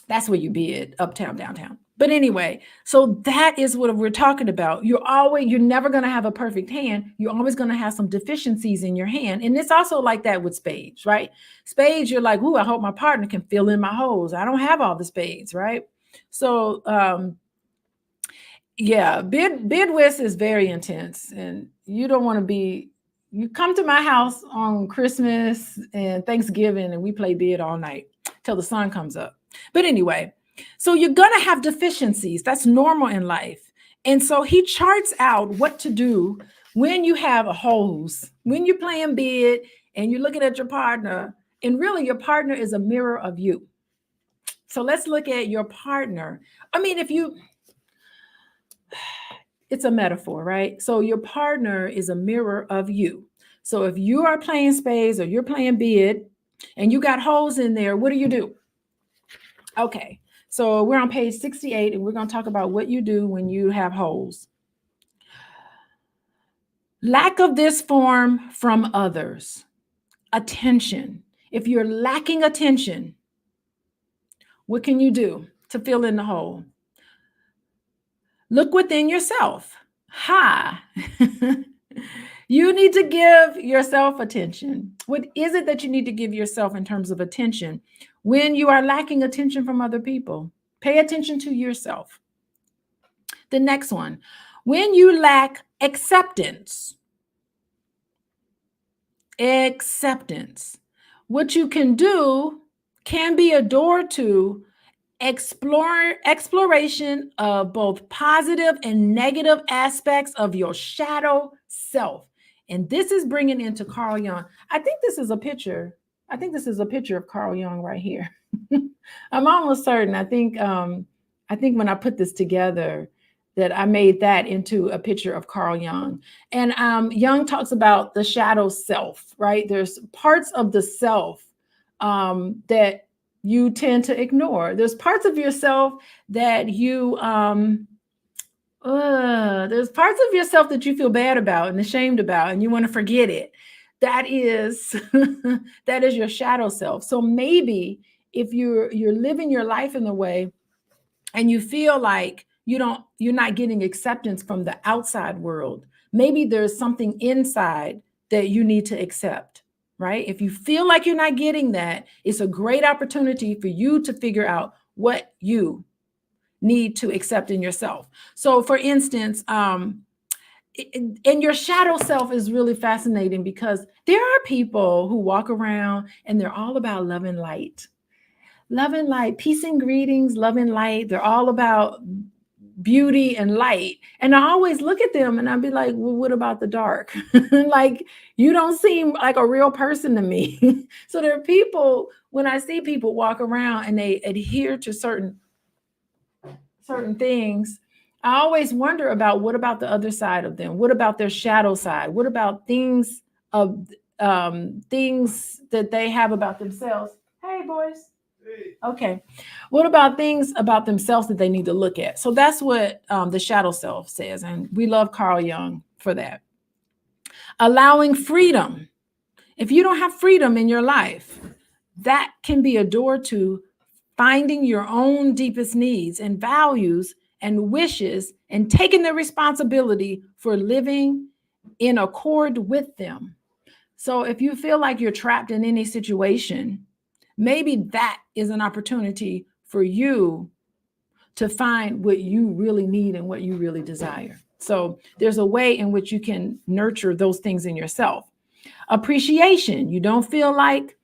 that's where you bid, uptown, downtown. But anyway, so that is what we're talking about. You're never going to have a perfect hand. You're always going to have some deficiencies in your hand. And it's also like that with spades, right? Spades, you're like, ooh, I hope my partner can fill in my holes. I don't have all the spades, right? So, yeah, bid whist is very intense, and you don't want to be. You come to my house on Christmas and Thanksgiving, and we play bid all night till the sun comes up. But anyway, so you're going to have deficiencies. That's normal in life. And so he charts out what to do when you have holes, when you're playing bid and you're looking at your partner, and really your partner is a mirror of you. So let's look at your partner. I mean, it's a metaphor, right? So your partner is a mirror of you. So if you are playing spades or you're playing bid and you got holes in there, what do? Okay, so we're on page 68, and we're going to talk about what you do when you have holes. Lack of this form from others. Attention. If you're lacking attention, what can you do to fill in the hole? Look within yourself. You need to give yourself attention. What is it that you need to give yourself in terms of attention when you are lacking attention from other people? Pay attention to yourself. The next one, when you lack acceptance. What you can do can be a door to exploration of both positive and negative aspects of your shadow self. And this is bringing into Carl Jung. I think this is a picture of Carl Jung right here. I'm almost certain. I think I think when I put this together, that I made that into a picture of Carl Jung. And Jung talks about the shadow self, right? There's parts of the self that you tend to ignore. There's parts of yourself that there's parts of yourself that you feel bad about and ashamed about, and you want to forget it. That is that is your shadow self. So maybe if you're living your life in a way and you feel like you're not getting acceptance from the outside world, maybe there's something inside that you need to accept, right? If you feel like you're not getting that, it's a great opportunity for you to figure out what you need to accept in yourself. So for instance, and your shadow self is really fascinating because there are people who walk around and they're all about love and light. Love and light, peace and greetings, love and light. They're all about beauty and light. And I always look at them and I'd be like, well, what about the dark? Like, you don't seem like a real person to me. So there are people, when I see people walk around and they adhere to certain things, I always wonder about what about the other side of them? What about their shadow side? What about things things that they have about themselves? Hey, boys. Okay. What about things about themselves that they need to look at? So that's what the shadow self says. And we love Carl Jung for that. Allowing freedom. If you don't have freedom in your life, that can be a door to finding your own deepest needs and values and wishes and taking the responsibility for living in accord with them. So if you feel like you're trapped in any situation, maybe that is an opportunity for you to find what you really need and what you really desire. So there's a way in which you can nurture those things in yourself. Appreciation. You don't feel like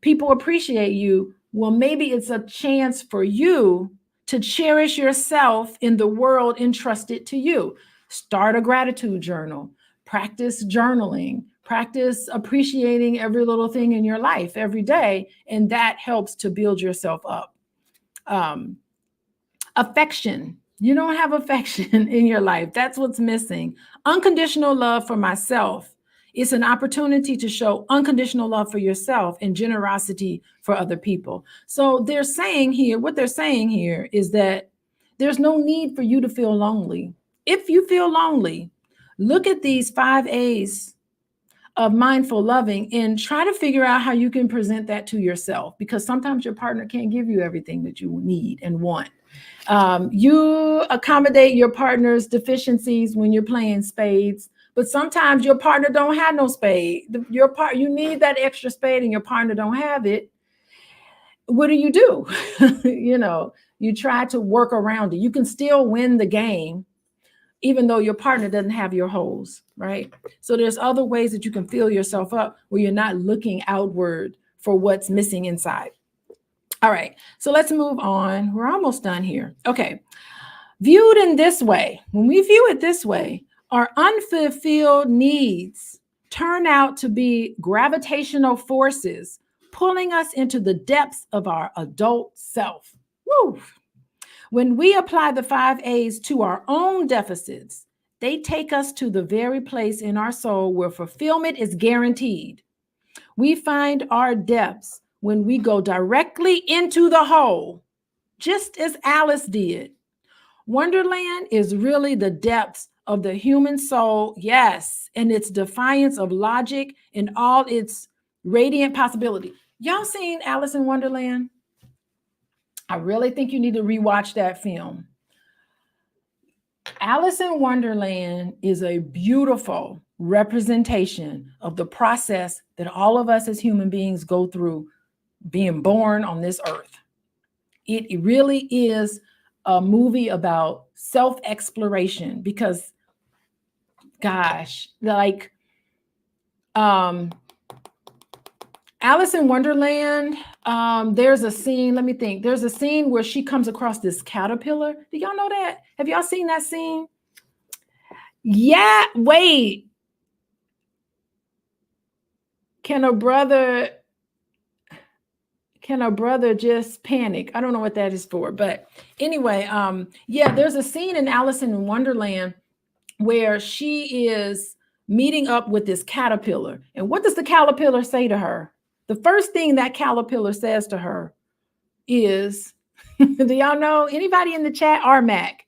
people appreciate you. Well, maybe it's a chance for you to cherish yourself in the world entrusted to you. Start a gratitude journal, practice journaling, practice appreciating every little thing in your life every day, and that helps to build yourself up. Affection. You don't have affection in your life. That's what's missing. Unconditional love for myself. It's an opportunity to show unconditional love for yourself and generosity for other people. So what they're saying here is that there's no need for you to feel lonely. If you feel lonely, look at these 5 A's of mindful loving and try to figure out how you can present that to yourself, because sometimes your partner can't give you everything that you need and want. You accommodate your partner's deficiencies when you're playing spades, but sometimes your partner don't have no spade. You need that extra spade and your partner don't have it. What do? You try to work around it. You can still win the game even though your partner doesn't have your holes, right? So there's other ways that you can fill yourself up where you're not looking outward for what's missing inside. All right, so let's move on. We're almost done here. Okay, viewed in this way, when we view it this way, our unfulfilled needs turn out to be gravitational forces pulling us into the depths of our adult self. Woo! When we apply the 5 A's to our own deficits, they take us to the very place in our soul where fulfillment is guaranteed. We find our depths when we go directly into the hole, just as Alice did. Wonderland is really the depths of the human soul, yes, and its defiance of logic and all its radiant possibility. Y'all seen Alice in Wonderland? I really think you need to rewatch that film. Alice in Wonderland is a beautiful representation of the process that all of us as human beings go through being born on this earth. It really is a movie about self-exploration because, gosh, like Alice in Wonderland, there's a scene, let me think. There's a scene where she comes across this caterpillar. Do y'all know that? Have y'all seen that scene? Yeah, wait. Can a brother Can a brother just panic? I don't know what that is for, but anyway, yeah, there's a scene in Alice in Wonderland where she is meeting up with this caterpillar. And what does the caterpillar say to her? The first thing that caterpillar says to her is, do y'all know? Anybody in the chat? Armac.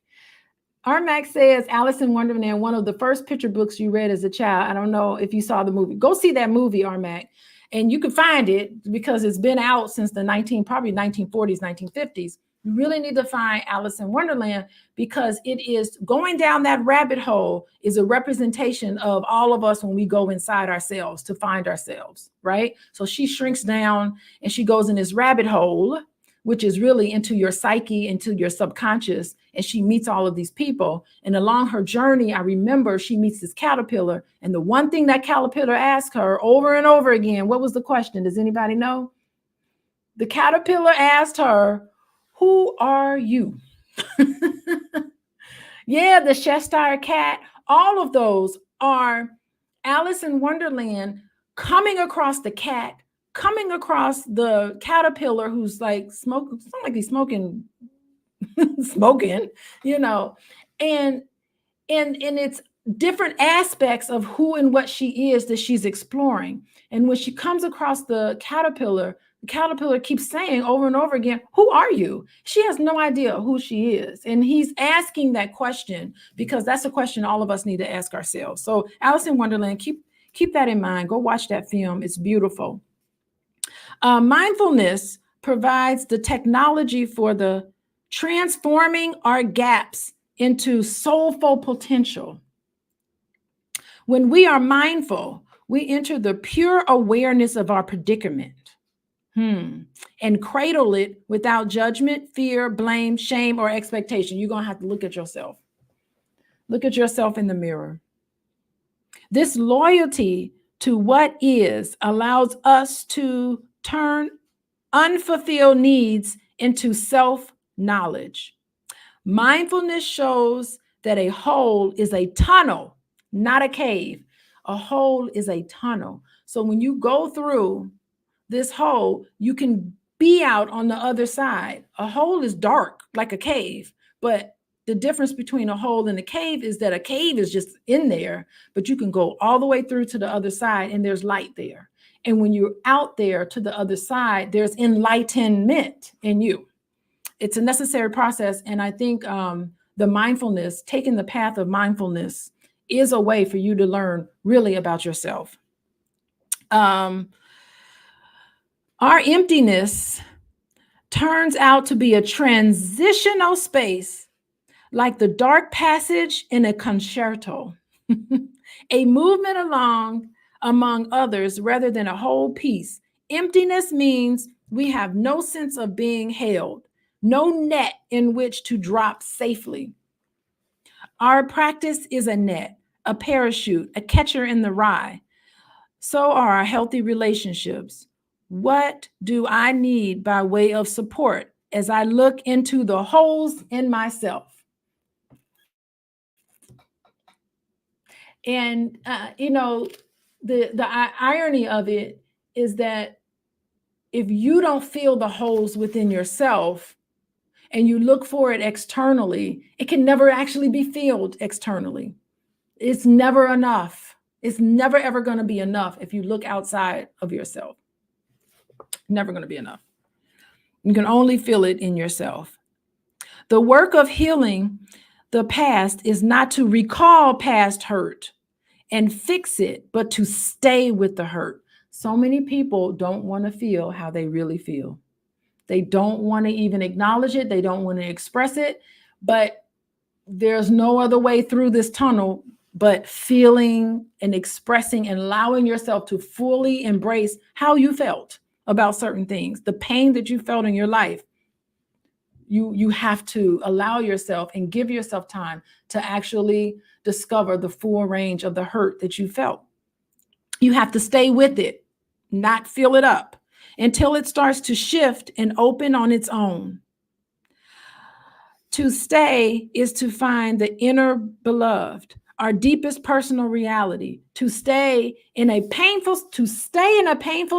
Armac says Alice in Wonderland, one of the first picture books you read as a child. I don't know if you saw the movie. Go see that movie, Armac. And you can find it because it's been out since the probably 1940s, 1950s. You really need to find Alice in Wonderland because it is going down that rabbit hole is a representation of all of us when we go inside ourselves to find ourselves, right? So she shrinks down and she goes in this rabbit hole, which is really into your psyche, into your subconscious. And she meets all of these people. And along her journey, I remember she meets this caterpillar. And the one thing that caterpillar asked her over and over again, what was the question? Does anybody know? The caterpillar asked her, who are you? Yeah, the Cheshire cat, all of those are Alice in Wonderland coming across the cat, coming across the caterpillar who's like smoking, it's not like he's smoking, you know, and it's different aspects of who and what she is that she's exploring. And when she comes across the caterpillar keeps saying over and over again, who are you? She has no idea who she is. And he's asking that question because that's a question all of us need to ask ourselves. So Alice in Wonderland, keep that in mind. Go watch that film. It's beautiful. Mindfulness provides the technology for the transforming our gaps into soulful potential. When we are mindful, we enter the pure awareness of our predicament and cradle it without judgment, fear, blame, shame, or expectation. You're going to have to look at yourself. Look at yourself in the mirror. This loyalty to what is allows us to turn unfulfilled needs into self-knowledge. Mindfulness shows that a hole is a tunnel, not a cave. A hole is a tunnel. So when you go through this hole, you can be out on the other side. A hole is dark, like a cave, but the difference between a hole and a cave is that a cave is just in there, but you can go all the way through to the other side and there's light there. And when you're out there to the other side, there's enlightenment in you. It's a necessary process. And I think the mindfulness, taking the path of mindfulness is a way for you to learn really about yourself. Our emptiness turns out to be a transitional space, like the dark passage in a concerto, a movement along among others rather than a whole piece. Emptiness means we have no sense of being held, no net in which to drop safely. Our practice is a net, a parachute, a catcher in the rye. So are our healthy relationships. What do I need by way of support as I look into the holes in myself? And, the irony of it is that if you don't feel the holes within yourself and you look for it externally, it can never actually be filled externally. It's never enough. It's never, ever going to be enough if you look outside of yourself. Never going to be enough. You can only feel it in yourself. The work of healing the past is not to recall past hurt and fix it, but to stay with the hurt. So many people don't want to feel how they really feel. They don't want to even acknowledge it. They don't want to express it, but there's no other way through this tunnel but feeling and expressing and allowing yourself to fully embrace how you felt about certain things, the pain that you felt in your life. You have to allow yourself and give yourself time to actually discover the full range of the hurt that you felt. You have to stay with it, not fill it up until it starts to shift and open on its own. To stay is to find the inner beloved, our deepest personal reality. To stay in a painful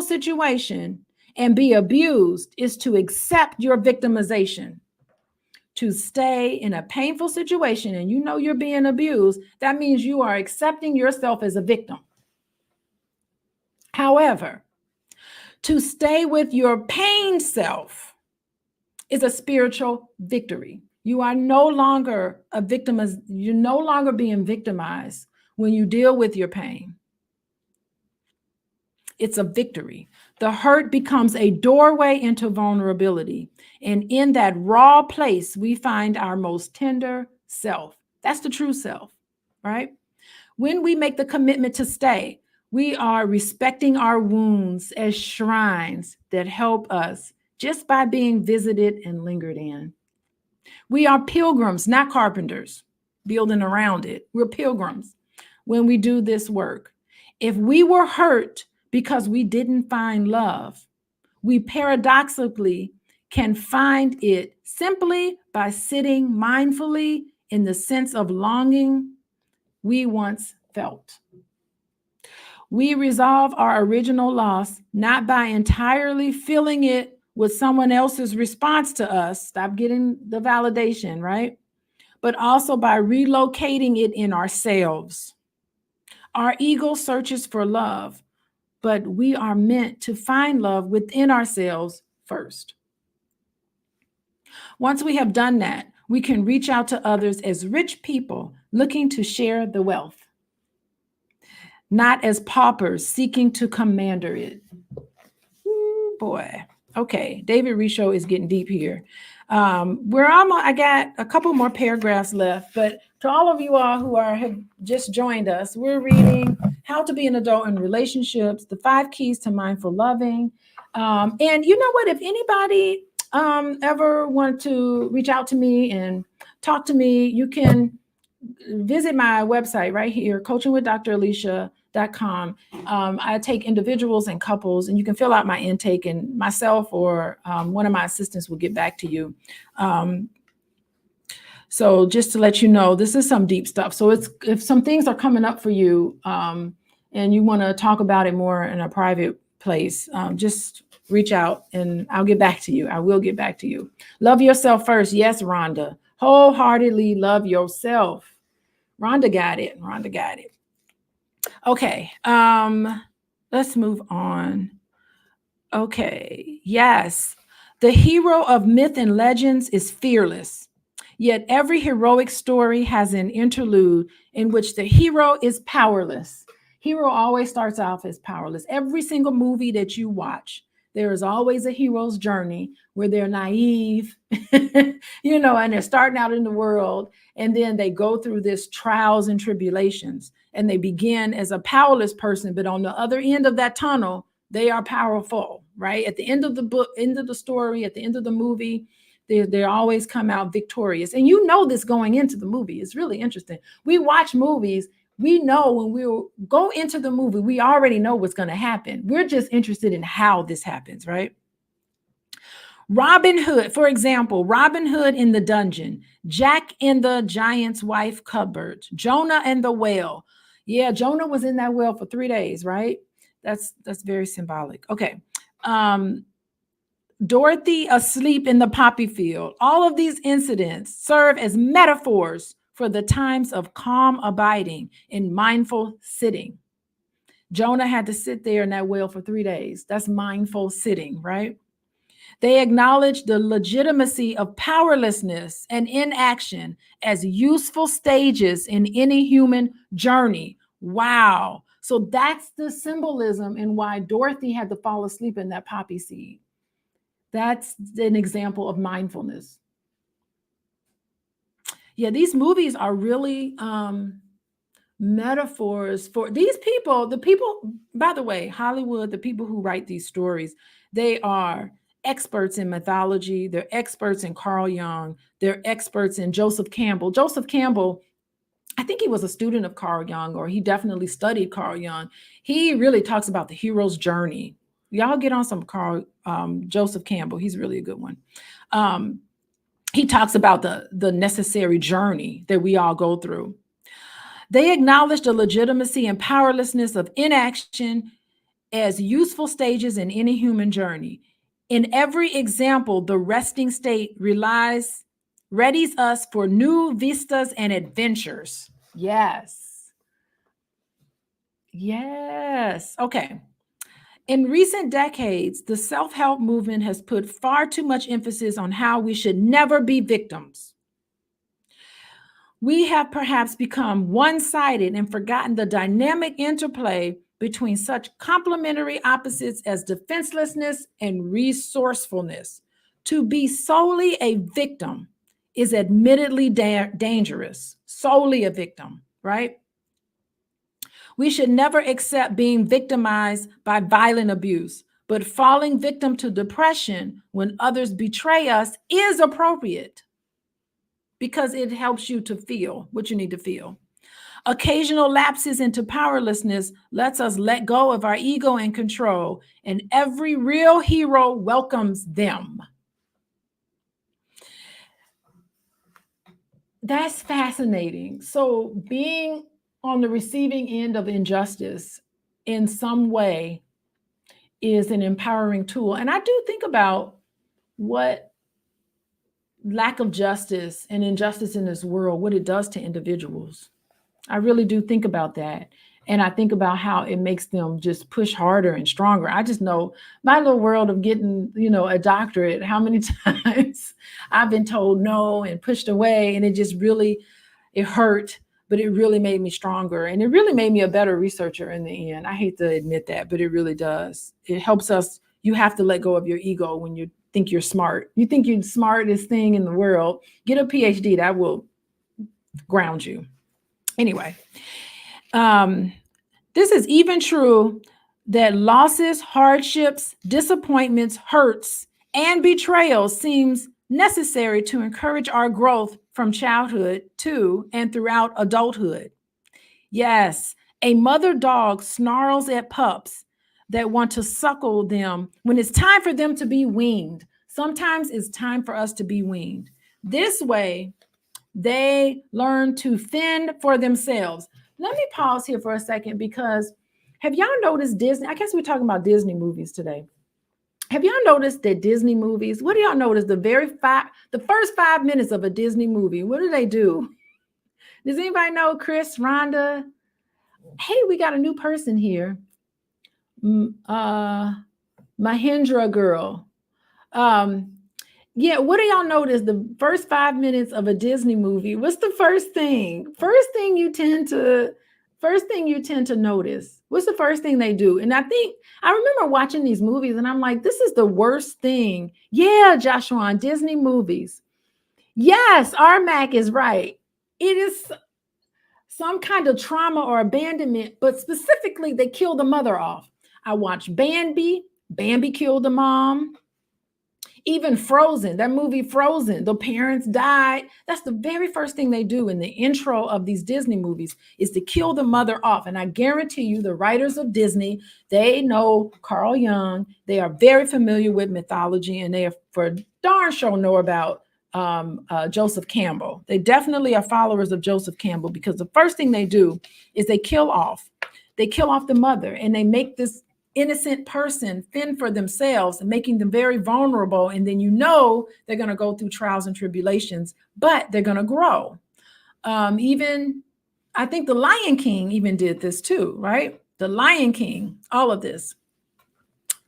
situation and be abused is to accept your victimization. To stay in a painful situation and you know you're being abused, that means you are accepting yourself as a victim. However, to stay with your pain self is a spiritual victory. You are no longer a victim. You're no longer being victimized when you deal with your pain. It's a victory. The hurt becomes a doorway into vulnerability. And in that raw place, we find our most tender self. That's the true self, right? When we make the commitment to stay, we are respecting our wounds as shrines that help us just by being visited and lingered in. We are pilgrims, not carpenters, building around it. We're pilgrims when we do this work. If we were hurt because we didn't find love, we paradoxically can find it simply by sitting mindfully in the sense of longing we once felt. We resolve our original loss not by entirely filling it with someone else's response to us, stop getting the validation, right? But also by relocating it in ourselves. Our ego searches for love, but we are meant to find love within ourselves first. Once we have done that, we can reach out to others as rich people looking to share the wealth, not as paupers seeking to commander it. Ooh, boy. Okay, David Richo is getting deep here. I got a couple more paragraphs left, but to all of you all who have just joined us, we're reading How to Be an Adult in Relationships, the 5 Keys to Mindful Loving. And you know what? If anybody ever want to reach out to me and talk to me, you can visit my website right here, coachingwithdralicia.com. I take individuals and couples, and you can fill out my intake, and myself or one of my assistants will get back to you. So just to let you know, this is some deep stuff. So if some things are coming up for you and you want to talk about it more in a private place, just reach out and I'll get back to you. I will get back to you. Love yourself first. Yes, Rhonda. Wholeheartedly love yourself. Rhonda got it. Okay. Let's move on. Okay. Yes. The hero of myth and legends is fearless. Yet every heroic story has an interlude in which the hero is powerless. Hero always starts off as powerless. Every single movie that you watch, there is always a hero's journey where they're naive, and they're starting out in the world. And then they go through this trials and tribulations, and they begin as a powerless person. But on the other end of that tunnel, they are powerful, right? At the end of the book, end of the story, at the end of the movie, they always come out victorious. And you know this going into the movie. It's really interesting. We watch movies. We know when we go into the movie, we already know what's going to happen. We're just interested in how this happens, right? Robin Hood, for example, Robin Hood in the dungeon, Jack in the giant's wife cupboard, Jonah and the whale. Yeah, Jonah was in that whale for 3 days, right? That's very symbolic. Okay. Dorothy asleep in the poppy field. All of these incidents serve as metaphors for the times of calm abiding and mindful sitting. Jonah had to sit there in that whale for 3 days. That's mindful sitting, right? They acknowledge the legitimacy of powerlessness and inaction as useful stages in any human journey. Wow. So that's the symbolism in why Dorothy had to fall asleep in that poppy seed. That's an example of mindfulness. Yeah, these movies are really metaphors for these people. The people, by the way, Hollywood, the people who write these stories, they are experts in mythology. They're experts in Carl Jung. They're experts in Joseph Campbell. Joseph Campbell, I think he was a student of Carl Jung, or he definitely studied Carl Jung. He really talks about the hero's journey. Y'all get on some Joseph Campbell. He's really a good one. He talks about the necessary journey that we all go through. They acknowledge the legitimacy and powerlessness of inaction as useful stages in any human journey. In every example, the resting state readies us for new vistas and adventures. Yes. Yes. Okay. In recent decades, the self-help movement has put far too much emphasis on how we should never be victims. We have perhaps become one-sided and forgotten the dynamic interplay between such complementary opposites as defenselessness and resourcefulness. To be solely a victim is admittedly dangerous, solely a victim, right? We should never accept being victimized by violent abuse, but falling victim to depression when others betray us is appropriate because it helps you to feel what you need to feel. Occasional lapses into powerlessness lets us let go of our ego and control, and every real hero welcomes them. That's fascinating. So being on the receiving end of injustice in some way is an empowering tool. And I do think about what lack of justice and injustice in this world, what it does to individuals. I really do think about that. And I think about how it makes them just push harder and stronger. I just know my little world of getting, a doctorate, how many times I've been told no and pushed away. And it just really, it hurt, but it really made me stronger. And it really made me a better researcher in the end. I hate to admit that, but it really does. It helps us. You have to let go of your ego when you think you're smart. You think you're the smartest thing in the world. Get a PhD. That will ground you. Anyway, this is even true that losses, hardships, disappointments, hurts, and betrayals seems necessary to encourage our growth from childhood to and throughout adulthood. Yes, a mother dog snarls at pups that want to suckle them when it's time for them to be weaned. Sometimes it's time for us to be weaned. This way, they learn to fend for themselves. Let me pause here for a second because have y'all noticed Disney? I guess we're talking about Disney movies today. Have y'all noticed that Disney movies, what do y'all notice? The first 5 minutes of a Disney movie, what do they do? Does anybody know Chris, Rhonda? Hey, we got a new person here. Mahindra girl. Yeah, what do y'all notice? The first 5 minutes of a Disney movie, what's the first thing? First thing you tend to notice. What's the first thing they do? And I remember watching these movies and I'm like, this is the worst thing. Yeah, Joshua, on Disney movies. Yes, RMAC is right. It is some kind of trauma or abandonment, but specifically they kill the mother off. I watched Bambi. Bambi killed the mom. Even Frozen, that movie Frozen, the parents died. That's the very first thing they do in the intro of these Disney movies is to kill the mother off. And I guarantee you the writers of Disney, they know Carl Jung. They are very familiar with mythology and they are for darn sure know about Joseph Campbell. They definitely are followers of Joseph Campbell because the first thing they do is they kill off the mother and they make this innocent person fend for themselves and making them very vulnerable. And then they're going to go through trials and tribulations, but they're going to grow. Even I think the Lion King even did this too, right? The Lion King, all of this.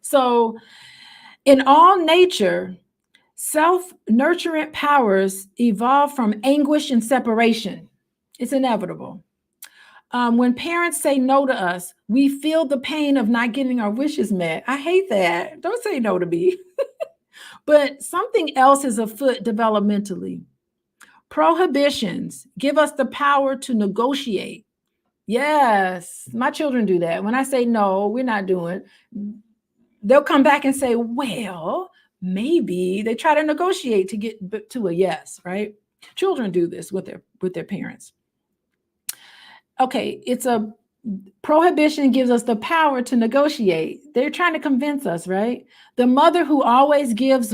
So in all nature, self-nurturant powers evolve from anguish and separation. It's inevitable. When parents say no to us, we feel the pain of not getting our wishes met. I hate that. Don't say no to me. But something else is afoot developmentally. Prohibitions give us the power to negotiate. Yes, my children do that. When I say no, we're not doing, they'll come back and say, well, maybe they try to negotiate to get to a yes, right? Children do this with their parents. Okay, it's a prohibition gives us the power to negotiate. They're trying to convince us, right? The mother who always gives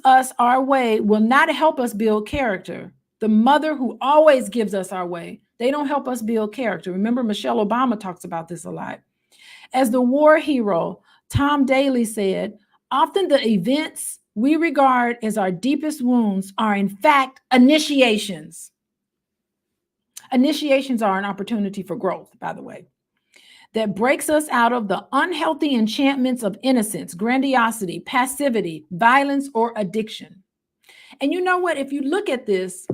us our way will not help us build character. The mother who always gives us our way, they don't help us build character. Remember, Michelle Obama talks about this a lot. As the war hero, Tom Daly said, often the events we regard as our deepest wounds are in fact initiations. Initiations are an opportunity for growth, by the way, that breaks us out of the unhealthy enchantments of innocence, grandiosity, passivity, violence, or addiction. And you know what? If you look at this,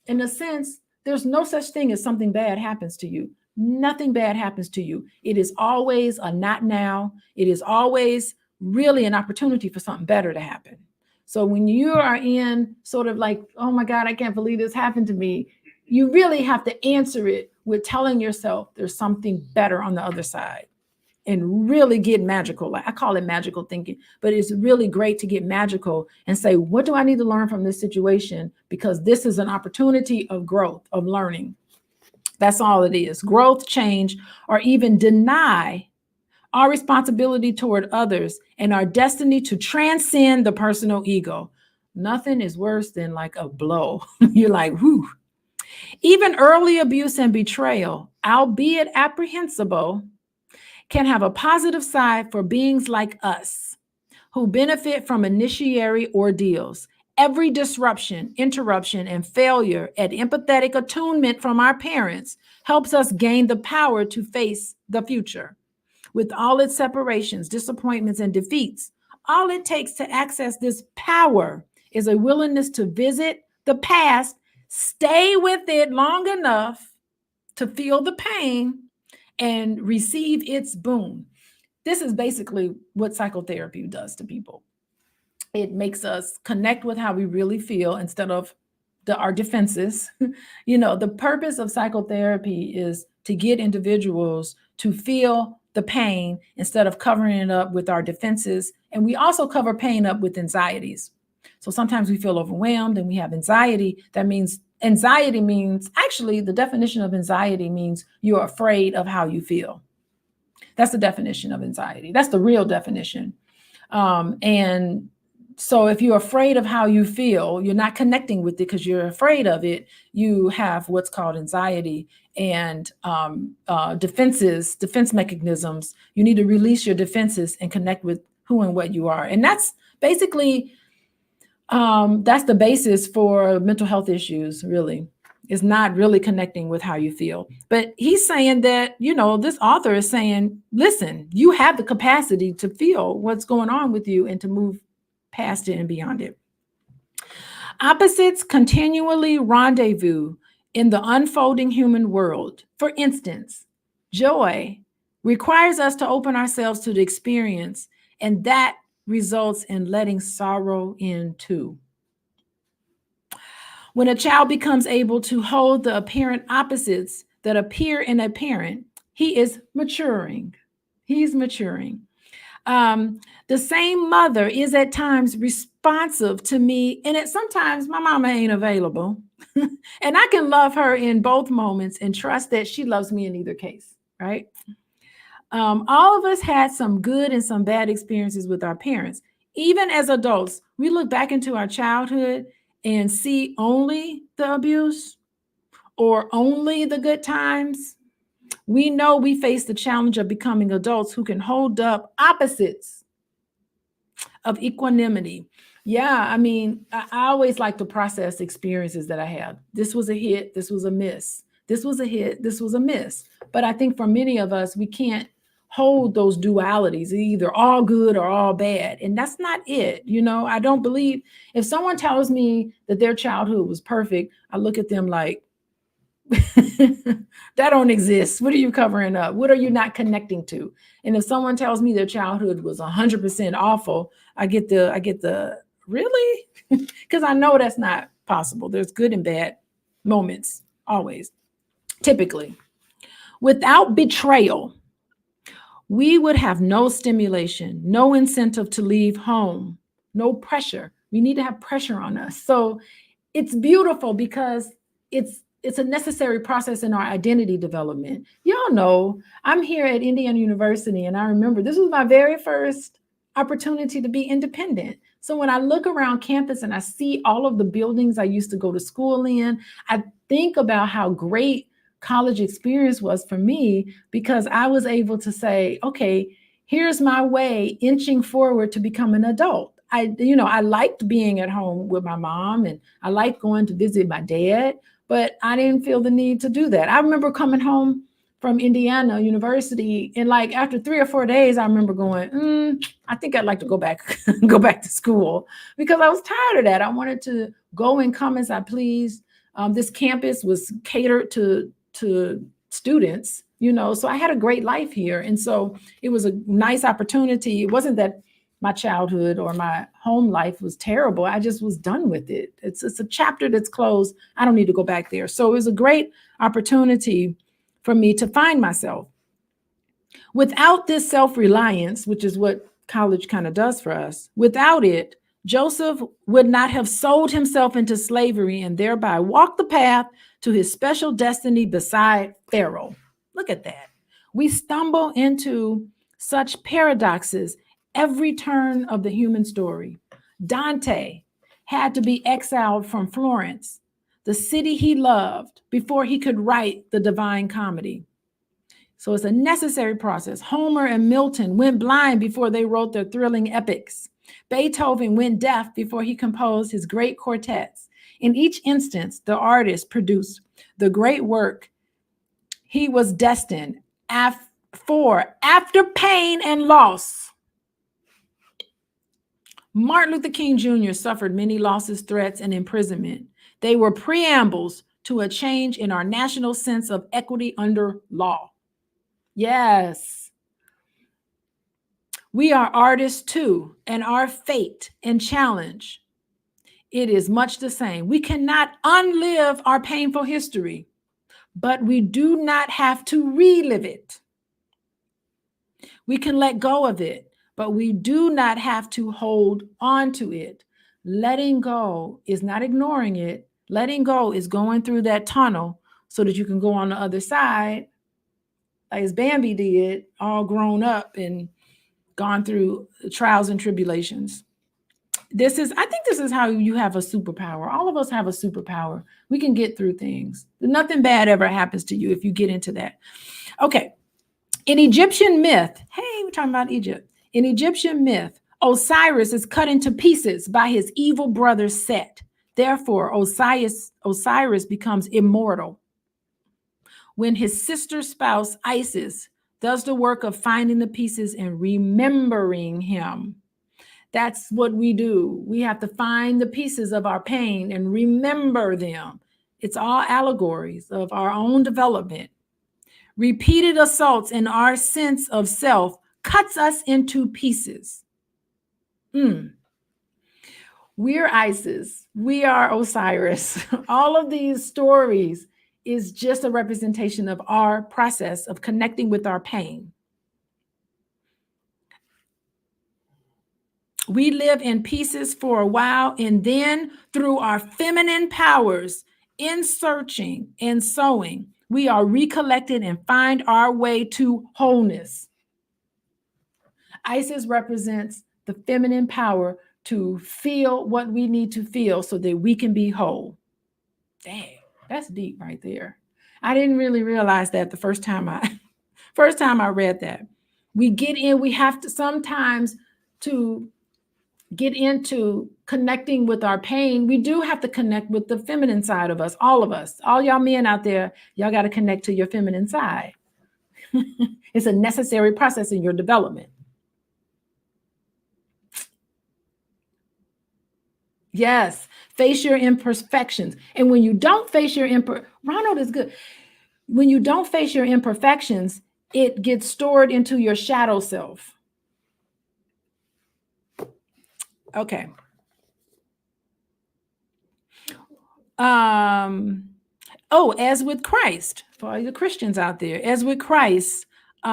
in a sense, there's no such thing as something bad happens to you. Nothing bad happens to you. It is always a not now. It is always really an opportunity for something better to happen. So when you are in sort of like, oh my God, I can't believe this happened to me, you really have to answer it with telling yourself there's something better on the other side, and really get magical. Like I call it magical thinking, but it's really great to get magical and say, what do I need to learn from this situation? Because this is an opportunity of growth, of learning. That's all it is. Growth, change, or even deny our responsibility toward others and our destiny to transcend the personal ego. Nothing is worse than like a blow. You're like, whew. Even early abuse and betrayal, albeit apprehensible, can have a positive side for beings like us who benefit from initiatory ordeals. Every disruption, interruption, and failure at empathetic attunement from our parents helps us gain the power to face the future. With all its separations, disappointments, and defeats, all it takes to access this power is a willingness to visit the past, stay with it long enough to feel the pain, and receive its boon. This is basically what psychotherapy does to people. It makes us connect with how we really feel instead of our defenses. The purpose of psychotherapy is to get individuals to feel the pain instead of covering it up with our defenses. And we also cover pain up with anxieties. So sometimes we feel overwhelmed and we have anxiety. Anxiety means, actually, the definition of anxiety means you're afraid of how you feel. That's the definition of anxiety. That's the real definition. And so if you're afraid of how you feel, you're not connecting with it because you're afraid of it. You have what's called anxiety and defense mechanisms. You need to release your defenses and connect with who and what you are. And that's basically that's the basis for mental health issues, really. Is not really connecting with how you feel. But he's saying that, this author is saying, listen, you have the capacity to feel what's going on with you and to move past it and beyond it. Opposites continually rendezvous in the unfolding human world. For instance, joy requires us to open ourselves to the experience, and that results in letting sorrow in too. When a child becomes able to hold the apparent opposites that appear in a parent, he is maturing. He's maturing. The same mother is at times responsive to me, and sometimes my mama ain't available. And I can love her in both moments and trust that she loves me in either case, right? All of us had some good and some bad experiences with our parents. Even as adults, we look back into our childhood and see only the abuse or only the good times. We know we face the challenge of becoming adults who can hold up opposites of equanimity. Yeah, I always like to process experiences that I have. This was a hit, this was a miss. This was a hit, this was a miss. But I think for many of us, we can't hold those dualities, either all good or all bad. And that's not it. I don't believe, if someone tells me that their childhood was perfect, I look at them like, that don't exist. What are you covering up? What are you not connecting to? And if someone tells me their childhood was 100% awful, I get the really? Because I know that's not possible. There's good and bad moments, always, typically. Without betrayal, we would have no stimulation, no incentive to leave home, no pressure. We need to have pressure on us. So it's beautiful because it's a necessary process in our identity development. Y'all know, I'm here at Indiana University, and I remember this was my very first opportunity to be independent. So when I look around campus and I see all of the buildings I used to go to school in, I think about how great college experience was for me because I was able to say, okay, Here's my way inching forward to become an adult. I liked being at home with my mom, and I liked going to visit my dad, but I didn't feel the need to do that. I remember coming home from Indiana University, and like after 3 or 4 days, I remember going, I think I'd like to go back, go back to school, because I was tired of that. I wanted to go and come as I pleased. This campus was catered to students, so I had a great life here, and so it was a nice opportunity. It wasn't that my childhood or my home life was terrible. I just was done with it. It's a chapter that's closed. I don't need to go back there. So it was a great opportunity for me to find myself. Without this self-reliance, which is what college kind of does for us, without it, Joseph would not have sold himself into slavery and thereby walked the path to his special destiny beside Pharaoh. Look at that. We stumble into such paradoxes every turn of the human story. Dante had to be exiled from Florence, the city he loved, before he could write the Divine Comedy. So it's a necessary process. Homer and Milton went blind before they wrote their thrilling epics. Beethoven went deaf before he composed his great quartets. In each instance, the artist produced the great work he was destined for after pain and loss. Martin Luther King Jr. suffered many losses, threats, and imprisonment. They were preambles to a change in our national sense of equity under law. Yes. We are artists too, and our fate and challenge, it is much the same. We cannot unlive our painful history, but we do not have to relive it. We can let go of it, but we do not have to hold on to it. Letting go is not ignoring it. Letting go is going through that tunnel so that you can go on the other side, as Bambi did, all grown up and gone through trials and tribulations. I think this is how you have a superpower. All of us have a superpower. We can get through things. Nothing bad ever happens to you if you get into that. Okay. In Egyptian myth, hey, we're talking about Egypt. In Egyptian myth, Osiris is cut into pieces by his evil brother Set. Therefore, Osiris becomes immortal. When his sister spouse Isis does the work of finding the pieces and remembering him. That's what we do. We have to find the pieces of our pain and remember them. It's all allegories of our own development. Repeated assaults in our sense of self cuts us into pieces. We're Isis. We are Osiris. All of these stories is just a representation of our process of connecting with our pain. We live in pieces for a while, and then through our feminine powers, in searching and sowing, we are recollected and find our way to wholeness. Isis represents the feminine power to feel what we need to feel so that we can be whole. Dang, that's deep right there. I didn't really realize that the first time I read that. We have to sometimes to get into connecting with our pain, we do have to connect with the feminine side of us, all of us. All y'all men out there, y'all got to connect to your feminine side. It's a necessary process in your development. Yes, face your imperfections. And when you don't face your Ronald is good. When you don't face your imperfections, it gets stored into your shadow self. Okay. As with Christ, for all the Christians out there, as with Christ, we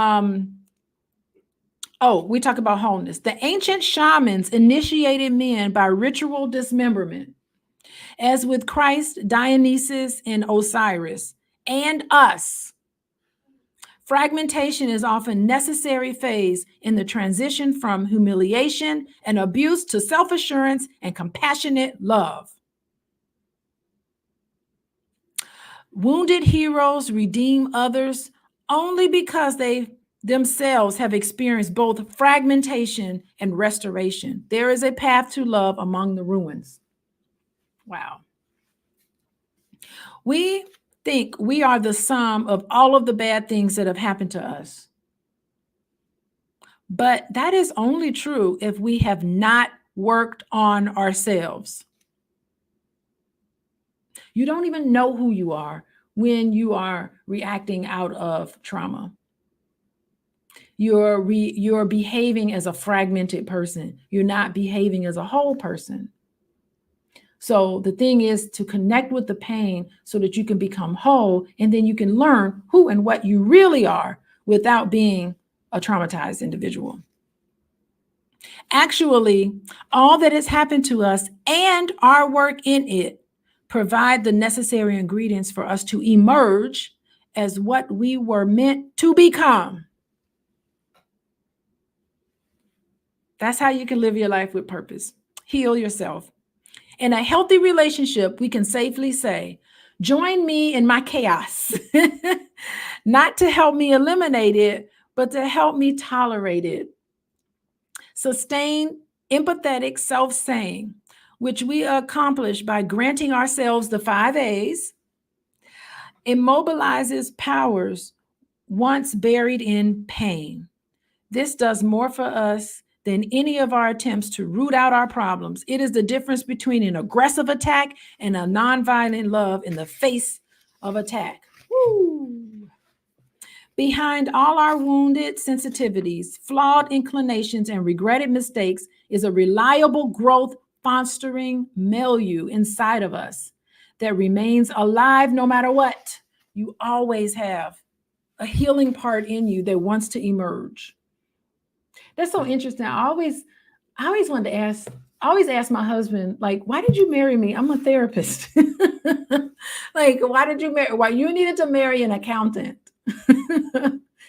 talk about wholeness. The ancient shamans initiated men by ritual dismemberment. As with Christ, Dionysus, and Osiris, and us, fragmentation is often a necessary phase in the transition from humiliation and abuse to self-assurance and compassionate love. Wounded heroes redeem others only because they themselves have experienced both fragmentation and restoration. There is a path to love among the ruins. Wow. We think we are the sum of all of the bad things that have happened to us. But that is only true if we have not worked on ourselves. You don't even know who you are when you are reacting out of trauma. You're behaving as a fragmented person. You're not behaving as a whole person. So the thing is to connect with the pain so that you can become whole, and then you can learn who and what you really are without being a traumatized individual. Actually, all that has happened to us and our work in it provide the necessary ingredients for us to emerge as what we were meant to become. That's how you can live your life with purpose. Heal yourself. In a healthy relationship, we can safely say, join me in my chaos, not to help me eliminate it, but to help me tolerate it. Sustain empathetic self-saying, which we accomplish by granting ourselves the 5 A's, immobilizes powers once buried in pain. This does more for us than any of our attempts to root out our problems. It is the difference between an aggressive attack and a nonviolent love in the face of attack. Woo. Behind all our wounded sensitivities, flawed inclinations, and regretted mistakes is a reliable growth fostering milieu inside of us that remains alive no matter what. You always have a healing part in you that wants to emerge. That's so interesting. I always wanted to ask, I always ask my husband, like, why did you marry me? I'm a therapist. Like, why did you marry? Why you needed to marry an accountant?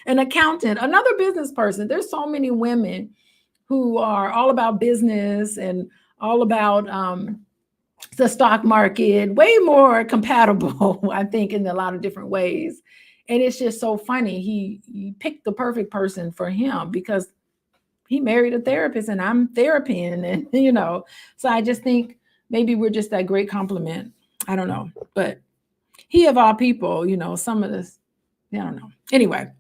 An accountant, another business person. There's so many women who are all about business and all about the stock market, way more compatible, I think, in a lot of different ways. And it's just so funny. He picked the perfect person for him because he married a therapist and I'm therapying, and so I just think maybe we're just that great compliment. I don't know, but he of all people, some of this, I don't know. Anyway,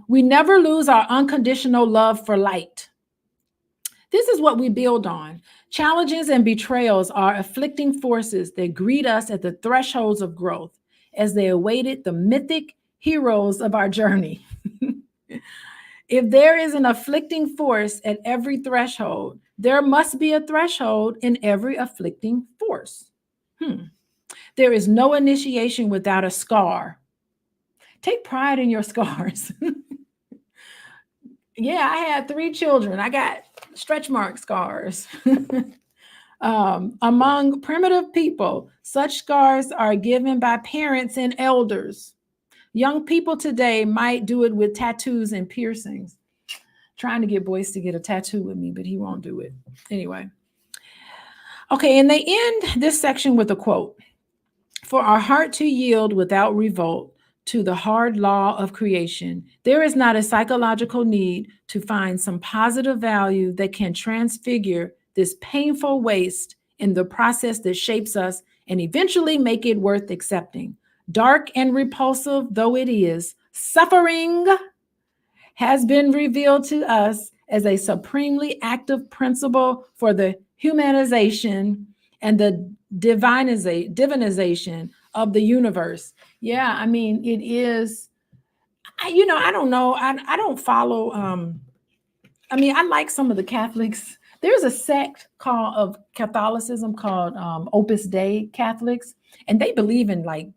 we never lose our unconditional love for light. This is what we build on. Challenges and betrayals are afflicting forces that greet us at the thresholds of growth as they awaited the mythic heroes of our journey. If there is an afflicting force at every threshold, there must be a threshold in every afflicting force. There is no initiation without a scar. Take pride in your scars. Yeah, I had 3 children. I got stretch mark scars. Among primitive people, such scars are given by parents and elders. Young people today might do it with tattoos and piercings. Trying to get Boyce to get a tattoo with me, but he won't do it. Anyway. Okay, and they end this section with a quote. For our heart to yield without revolt to the hard law of creation, there is not a psychological need to find some positive value that can transfigure this painful waste in the process that shapes us and eventually make it worth accepting. Dark and repulsive though it is, suffering has been revealed to us as a supremely active principle for the humanization and the divinization of the universe. Yeah, I mean, it is, I don't know. I don't follow, I like some of the Catholics. There's a sect of Catholicism called Opus Dei Catholics, and they believe in like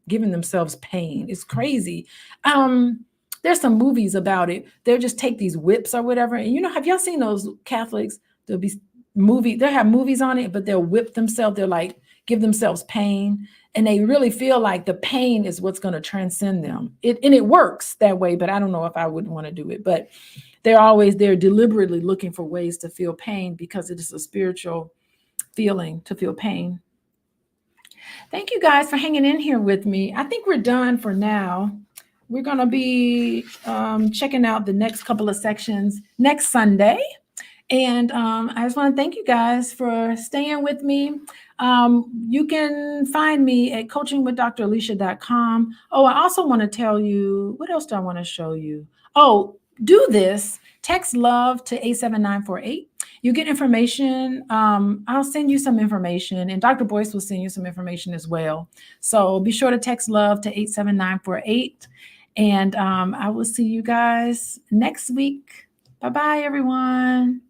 giving themselves pain. It's crazy. There's some movies about it. They'll just take these whips or whatever. And have y'all seen those Catholics? They'll have movies on it, but they'll whip themselves. They'll like give themselves pain. And they really feel like the pain is what's going to transcend them. It works that way, but I don't know if I would want to do it. But they're deliberately looking for ways to feel pain because it is a spiritual feeling to feel pain. Thank you guys for hanging in here with me. I think we're done for now. we're going to be checking out the next couple of sections next Sunday. And I just want to thank you guys for staying with me. You can find me at coachingwithdralicia.com. Oh, I also want to tell you, what else do I want to show you? Oh, do this. Text love to 87948. You get information. I'll send you some information, and Dr. Boyce will send you some information as well. So be sure to text love to 87948. And I will see you guys next week. Bye-bye, everyone.